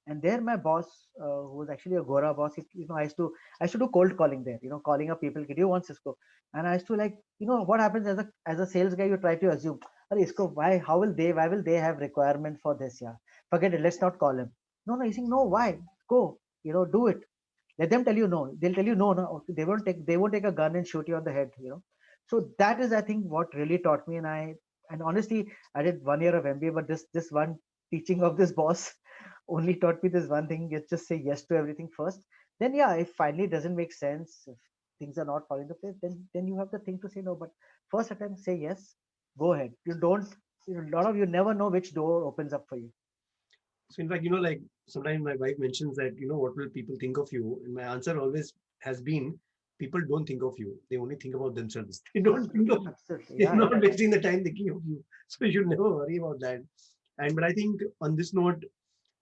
And there, my boss, who was actually a Gora boss, I used to do cold calling there. Calling up people, do you want Cisco? And I used to, like, what happens as a sales guy, you try to assume, "Arey, Cisco, why will they have requirement for this? Yeah, forget it. Let's not call him." No, he's saying, no, why? Go, do it. Let them tell you no. They'll tell you no, no. Okay, they won't take a gun and shoot you on the head. So that is, I think, what really taught me. And honestly, I did 1 year of MBA, but this one teaching of this boss only taught me this one thing: just say yes to everything first. Then yeah, if finally it doesn't make sense, if things are not falling into place, then you have the thing to say no. But first attempt, say yes, go ahead. You don't. A lot of you never know which door opens up for you. So in fact, like sometimes my wife mentions that, what will people think of you? And my answer always has been, people don't think of you. They only think about themselves. They don't think of, Absolutely. they're Yeah, not yeah. wasting the time thinking of you. So you should never worry about that. But I think on this note,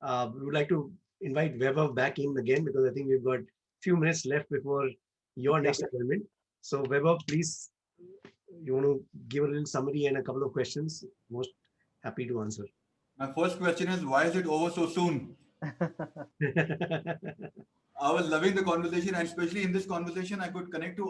we would like to invite Weber back in again because I think we've got few minutes left before your Yeah. next appointment. So Weber, please, you want to give a little summary and a couple of questions? Most happy to answer. My first question is, why is it over so soon? I was loving the conversation, and especially in this conversation, I could connect to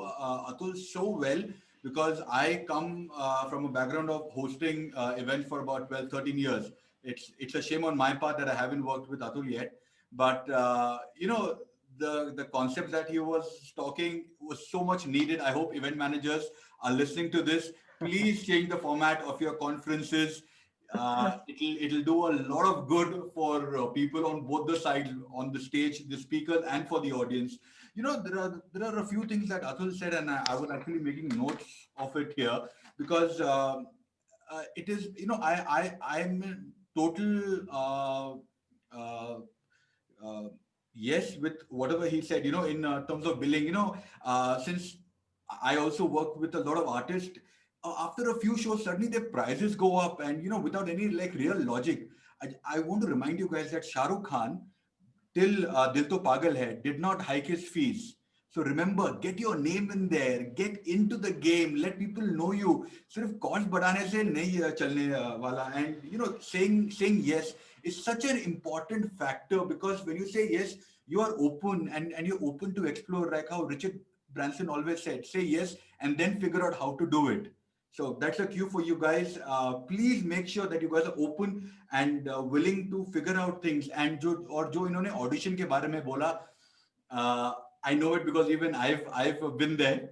Atul so well because I come from a background of hosting events for about 12, 13 years. It's a shame on my part that I haven't worked with Atul yet, but the concept that he was talking was so much needed. I hope event managers are listening to this. Please change the format of your conferences. It'll do a lot of good for people on both the sides, on the stage, the speakers, and for the audience. There are a few things that Atul said, and I was actually making notes of it here because it is, I'm in total yes with whatever he said. In terms of billing, since I also work with a lot of artists, after a few shows, suddenly their prices go up, and without any like real logic. I want to remind you guys that Shah Rukh Khan till Dil To Pagal Hai did not hike his fees. So remember, get your name in there, get into the game, let people know you. सिर्फ cost बढ़ाने से नहीं चलने वाला. And saying yes is such an important factor because when you say yes, you are open and you're open to explore, like how Richard Branson always said, say yes and then figure out how to do it. So that's a cue for you guys. Please make sure that you guys are open and willing to figure out things. And जो इन्होंने audition के बारे में बोला, I know it because even I've been there.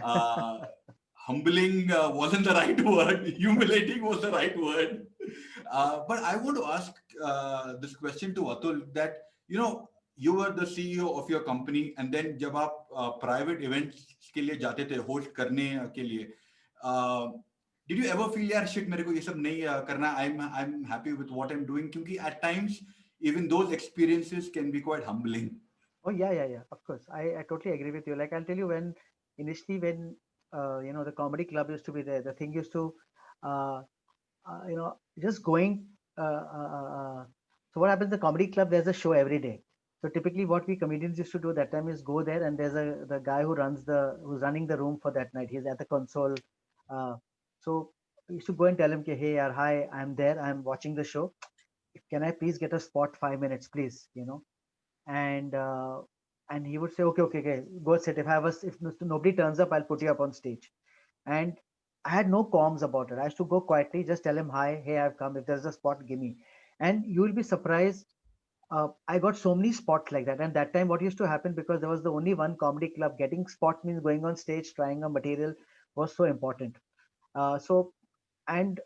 Uh, Humbling wasn't the right word. Humiliating was the right word. But I want to ask this question to Atul that you were the CEO of your company, and then जब आप private events के लिए जाते थे host करने के लिए, did you ever feel यार shit मेरे को ये सब नहीं करना, I'm happy with what I'm doing? क्योंकि at times even those experiences can be quite humbling. Oh yeah, yeah, yeah. Of course, I totally agree with you. Like I'll tell you, when initially when the comedy club used to be there, the thing used to uh, just going. So what happens? The comedy club, there's a show every day. So typically, what we comedians used to do that time is go there, and there's the guy who's running the room for that night. He's at the console. Uh, so we used to go and tell him, "Okay, hey, yaar, hi, I'm there. I'm watching the show. Can I please get a spot 5 minutes, please? And and he would say, okay, okay, okay, go sit. If nobody turns up, I'll put you up on stage. And I had no qualms about it. I used to go quietly, just tell him, hi, hey, I've come. If there's a spot, give me. And you will be surprised. I got so many spots like that. And that time, what used to happen, because there was the only one comedy club, getting spot means going on stage, trying a material was so important. So and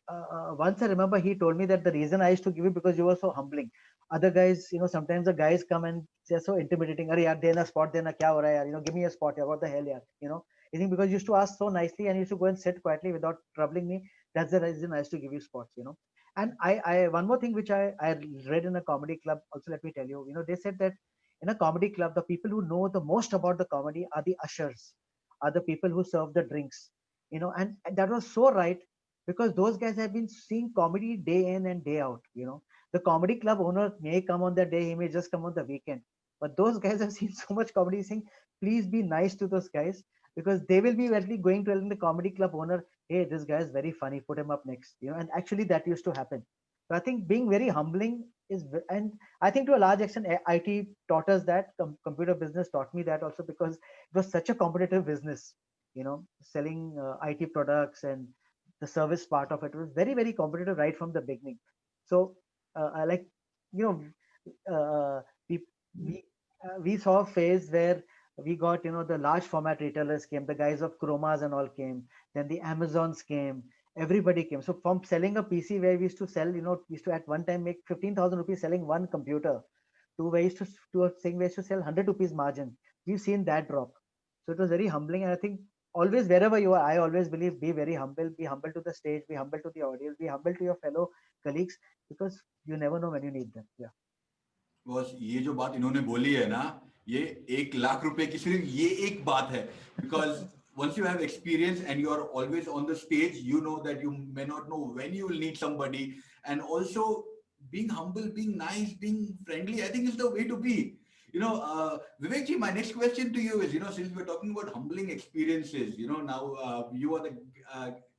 once I remember he told me that the reason I used to give it because you were so humbling. Other guys, sometimes the guys come and they're so intimidating. Arey yaar, dena spot, dena kya ho raha hai yaar? Give me a spot, yaar. What the hell, yaar? I think because you used to ask so nicely and you used to go and sit quietly without troubling me. That's the reason I used to give you spots. And I one more thing which I read in a comedy club. Also, let me tell you, they said that in a comedy club, the people who know the most about the comedy are the ushers, are the people who serve the drinks. And that was so right because those guys have been seeing comedy day in and day out. The comedy club owner may come on the day, he may just come on the weekend, but those guys have seen so much comedy, saying please be nice to those guys because they will be actually going to telling the comedy club owner, hey, this guy is very funny, put him up next. And actually that used to happen. So I think being very humbling and I think to a large extent IT taught us that. Computer business taught me that also because it was such a competitive business. Selling IT products and the service part of it was very, very competitive right from the beginning. So I like, you know, we we we saw a phase where we got, the large format retailers came, the guys of Chromas and all came, then the Amazons came, everybody came. So from selling a PC where we used to sell, we used to at one time make 15,000 rupees selling one computer to where we used to a thing where we used to sell 100 rupees margin. We've seen that drop. So it was very humbling. And I think always wherever you are, I always believe be very humble, be humble to the stage, be humble to the audience, be humble to your fellow colleagues, because you never know when you need them. Yeah. Boss ये जो बात इन्होंने बोली है ना, ये 1 लाख रुपए की सिर्फ ये एक बात है, because once you have experience and you are always on the stage, you know that you may not know when you will need somebody. And also being humble, being nice, being friendly, I think is the way to be. Vivek ji, my next question to you is, since we're talking about humbling experiences, now you are the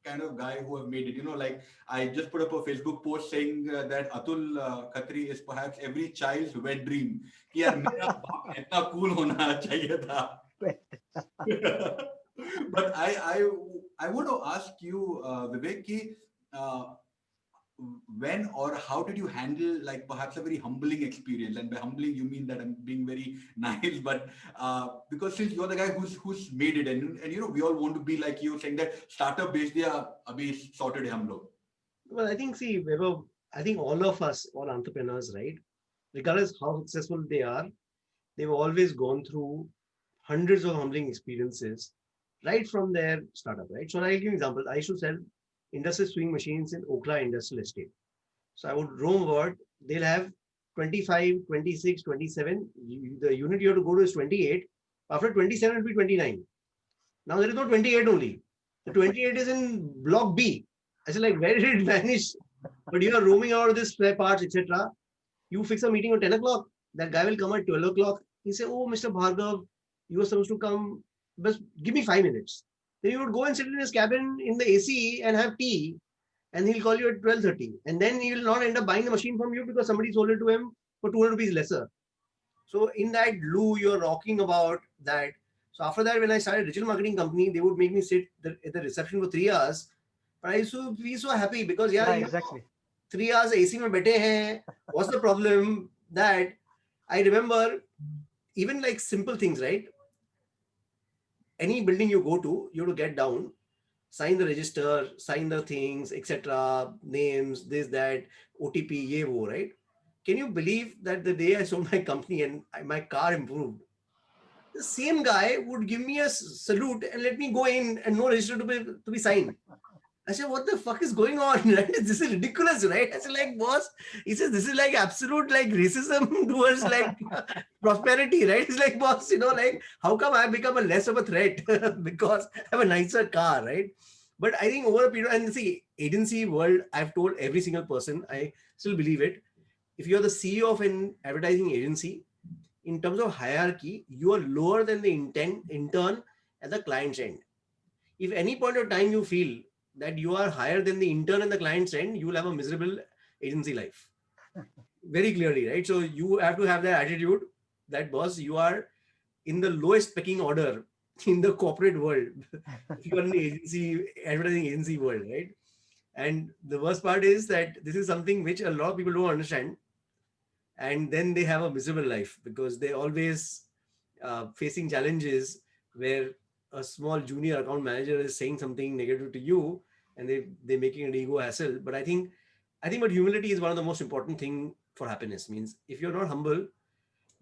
kind of guy who have made it. Like I just put up a Facebook post saying that Atul Khatri is perhaps every child's wet dream. कि यार मेरा बाप इतना cool होना चाहिए था. But I want to ask you, Vivek, ki, when or how did you handle like perhaps a very humbling experience? And by humbling you mean that I'm being very nice, but because since you're the guy who's made it, and we all want to be like you, saying that startup based diya abhi sorted hai hum log. Well, I think, see, Vaibhav, I think all of us, all entrepreneurs, right, regardless how successful they are, they've always gone through hundreds of humbling experiences right from their startup, right? So I'll give you an example. I used to sell industrial sewing machines in Okla Industrial Estate. So I would roam about, they'll have 25, 26, 27. The unit you have to go to is 28. After 27, it will be 29. Now there is no 28 only. The 28 is in block B. I said, like, where did it vanish? But you are roaming out of this spare parts, etc. You fix a meeting at 10 o'clock. That guy will come at 12 o'clock. He say, oh, Mr. Bhargav, you were supposed to come, but give me 5 minutes. Then you would go and sit in his cabin in the AC and have tea, and he'll call you at 12:30. And then he will not end up buying the machine from you because somebody sold it to him for 200 rupees lesser. So in that loo, you're rocking about that. So after that, when I started a digital marketing company, they would make me sit at the reception for 3 hours. But I used to be so happy because, yeah, exactly. 3 hours AC mein baithe hain. What's the problem? That I remember even like simple things, right? Any building you go to, you have to get down, sign the register, sign the things, etc., names, this, that, OTP, ye, wo, right? Can you believe that the day I sold my company and my car improved, the same guy would give me a salute and let me go in and no register to be signed. I said, what the fuck is going on? Right? This is ridiculous, right? I said, like, boss, he says, this is like absolute like racism towards like prosperity, right? It's like, boss, like, how come I become a less of a threat because I have a nicer car, right? But I think over a period, and see, agency world, I've told every single person, I still believe it. If you're the CEO of an advertising agency, in terms of hierarchy, you are lower than the intern at the client's end. If any point of time you feel that you are higher than the intern and the client's end, you will have a miserable agency life. Very clearly, right? So you have to have that attitude that, boss, you are in the lowest pecking order in the corporate world. If you are in the advertising agency world, right? And the worst part is that this is something which a lot of people don't understand. And then they have a miserable life because they're always facing challenges where a small junior account manager is saying something negative to you and they're making an ego hassle. But I think but humility is one of the most important thing for happiness. Means if you're not humble,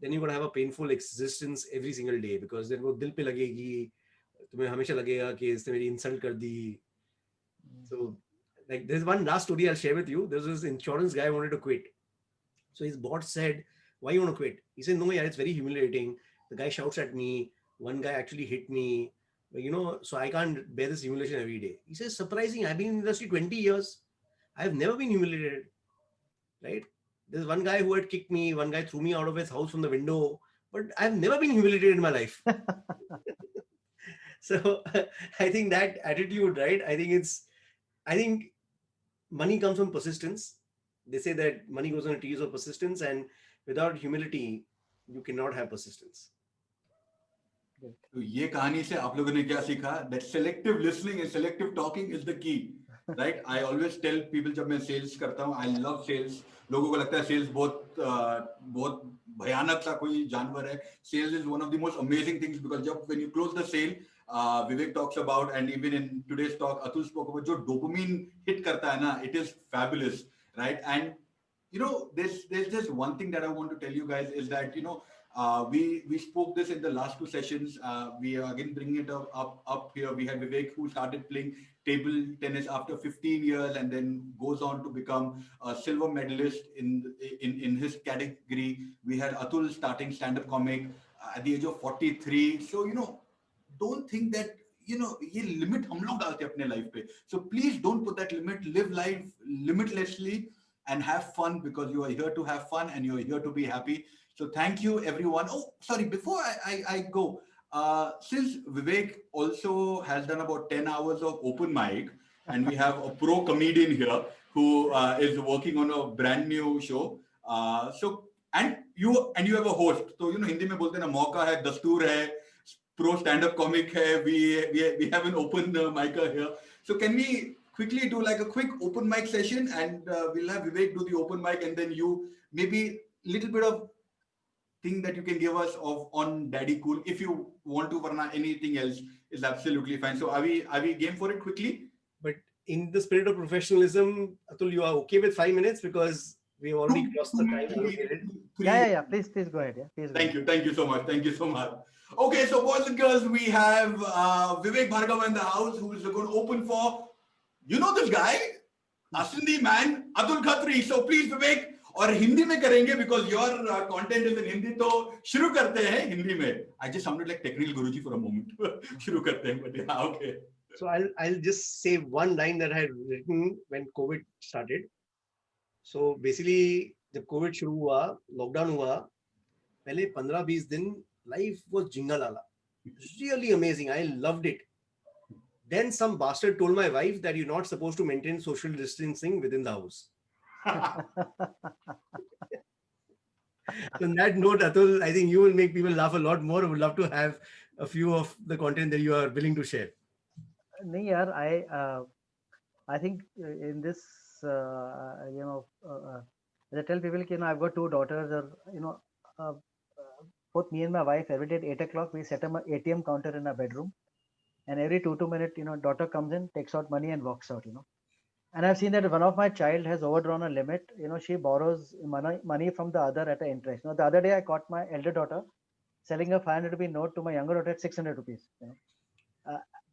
then you're going to have a painful existence every single day because then wo dil pe lagegi, tumhe hamesha lagega ki isne meri insult kar di. So like there's one last story I'll share with you. There's this insurance guy who wanted to quit. So his boss said, why you want to quit? He said, no, yeah, it's very humiliating. The guy shouts at me. One guy actually hit me. But, so I can't bear this humiliation every day. He says, surprising. I've been in the industry 20 years. I've never been humiliated, right? There's one guy who had kicked me. One guy threw me out of his house from the window. But I've never been humiliated in my life. So I think that attitude, right? I think money comes from persistence. They say that money goes on trees of persistence, and without humility, you cannot have persistence. तो ये कहानी से आप लोगों ने क्या सीखा? That selective listening and selective talking is the key, right? I always tell people जब मैं sales करता हूँ, I love sales. लोगों को लगता है sales बहुत भयानक सा कोई जानवर है. Sales is one of the most amazing things because when you close the sale, Vivek talks about, and even in today's talk, Atul spoke about जो dopamine hit करता है ना, it is fabulous, right? And there's just one thing that I want to tell you guys is that We spoke this in the last two sessions. We are again bringing it up here. We had Vivek, who started playing table tennis after 15 years and then goes on to become a silver medalist in his category. We had Atul starting stand-up comic at the age of 43. So, don't think that, ये limit हम लोग डालते हैं अपने life पे. So please don't put that limit. Live life limitlessly and have fun, because you are here to have fun and you are here to be happy. So thank you, everyone. Oh, sorry, before I go, since Vivek also has done about 10 hours of open mic, and we have a pro comedian here who is working on a brand new show. And you have a host. So, Hindi में बोलते हैं ना, मौका है, दस्तूर है, pro stand-up comic hai, we have an open micer here. So can we quickly do like a quick open mic session, and we'll have Vivek do the open mic, and then you maybe little bit of thing that you can give us on Daddy Cool. If you want to, varna anything else is absolutely fine. So are we game for it quickly? But in the spirit of professionalism, Atul, you are okay with 5 minutes because we have already crossed the time allocated. Yeah. Please go ahead. Yeah, please. Thank you so much. Okay, so boys and girls, we have Vivek Bhargava in the house, who is going to open for, this guy, Asindi man, Atul Khatri. So please, Vivek, और हिंदी में करेंगे because your content is in Hindi. तो शुरू करते हैं हिंदी में. I just sounded like technical Guruji for a moment. शुरू करते हैं, but yeah, okay. So I'll just say one line that I had written when COVID started. So basically, जब COVID शुरू हुआ, lockdown हुआ, पहले 15-20 दिन life was jingalala. Really amazing. I loved it. Then some bastard told my wife that you're not supposed to maintain social distancing within the house. So on that note, Atul, I think you will make people laugh a lot more. I would love to have a few of the content that you are willing to share. नहीं यार, I think in this, as I tell people, I've got 2 daughters, or both me and my wife, every day at 8 o'clock, we set up an ATM counter in our bedroom, and every 2 minutes, daughter comes in, takes out money and walks out, And I've seen that if one of my child has overdrawn a limit, she borrows money from the other at an interest. The other day I caught my elder daughter selling a 500 rupee note to my younger daughter at 600 rupees.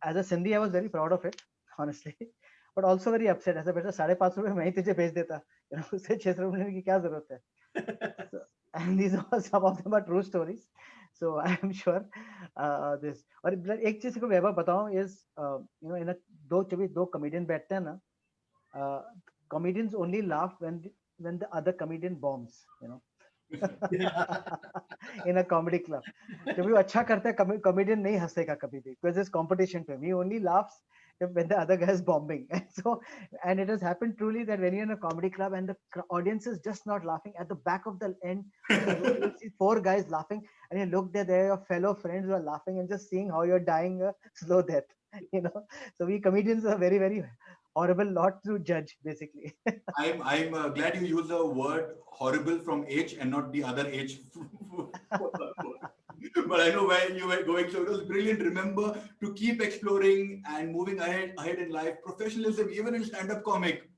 As a Sindhi, I was very proud of it, honestly, but also very upset. As a better 550 rupees मैं ही तुझे भेज देता, उससे 600 रुपए की क्या जरूरत है? And these are some of them are true stories. So I am sure this. और एक चीज को वैभव बताऊं is, in a दो comedian बैठते हैं ना, comedians only laugh when the other comedian bombs, in a comedy club. जब वो अच्छा करता है, comedian नहीं हंसेगा कभी भी, because there's competition to him. He only laughs when the other guy is bombing. And it has happened truly that when you're in a comedy club and the audience is just not laughing, at the back of the end, you see 4 guys laughing, and you look there, they're your fellow friends who are laughing and just seeing how you're dying a slow death. So we comedians are very, very horrible lot to judge, basically. I'm glad you use the word horrible from H and not the other H. But I know where you were going, so it was brilliant. Remember to keep exploring and moving ahead in life. Professionalism, even in stand-up comic,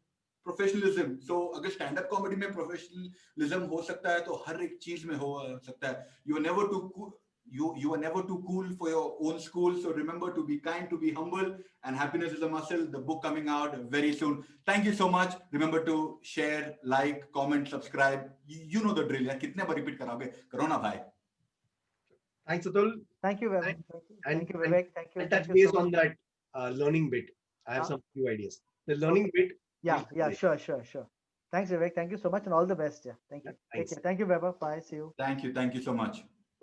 professionalism. So अगर stand-up comedy में professionalism हो सकता है, तो हर एक चीज में हो सकता है. You are never too cool. You are never too cool for your own school. So remember to be kind, to be humble, and happiness is a muscle. The book coming out very soon. Thank you so much. Remember to share, like, comment, subscribe. You know the drill. कितने बार repeat कराओगे? करो ना भाई. Thanks, Atul. Thank you, Vivek. Thank you, Vivek. Thank you. I'll touch base on that learning bit. I have some few ideas. The learning bit. Yeah, sure. Thanks, Vivek. Thank you so much, and all the best. Yeah, thank you. Thanks. Take care. Thank you, Vivek. Bye. See you. Thank you so much.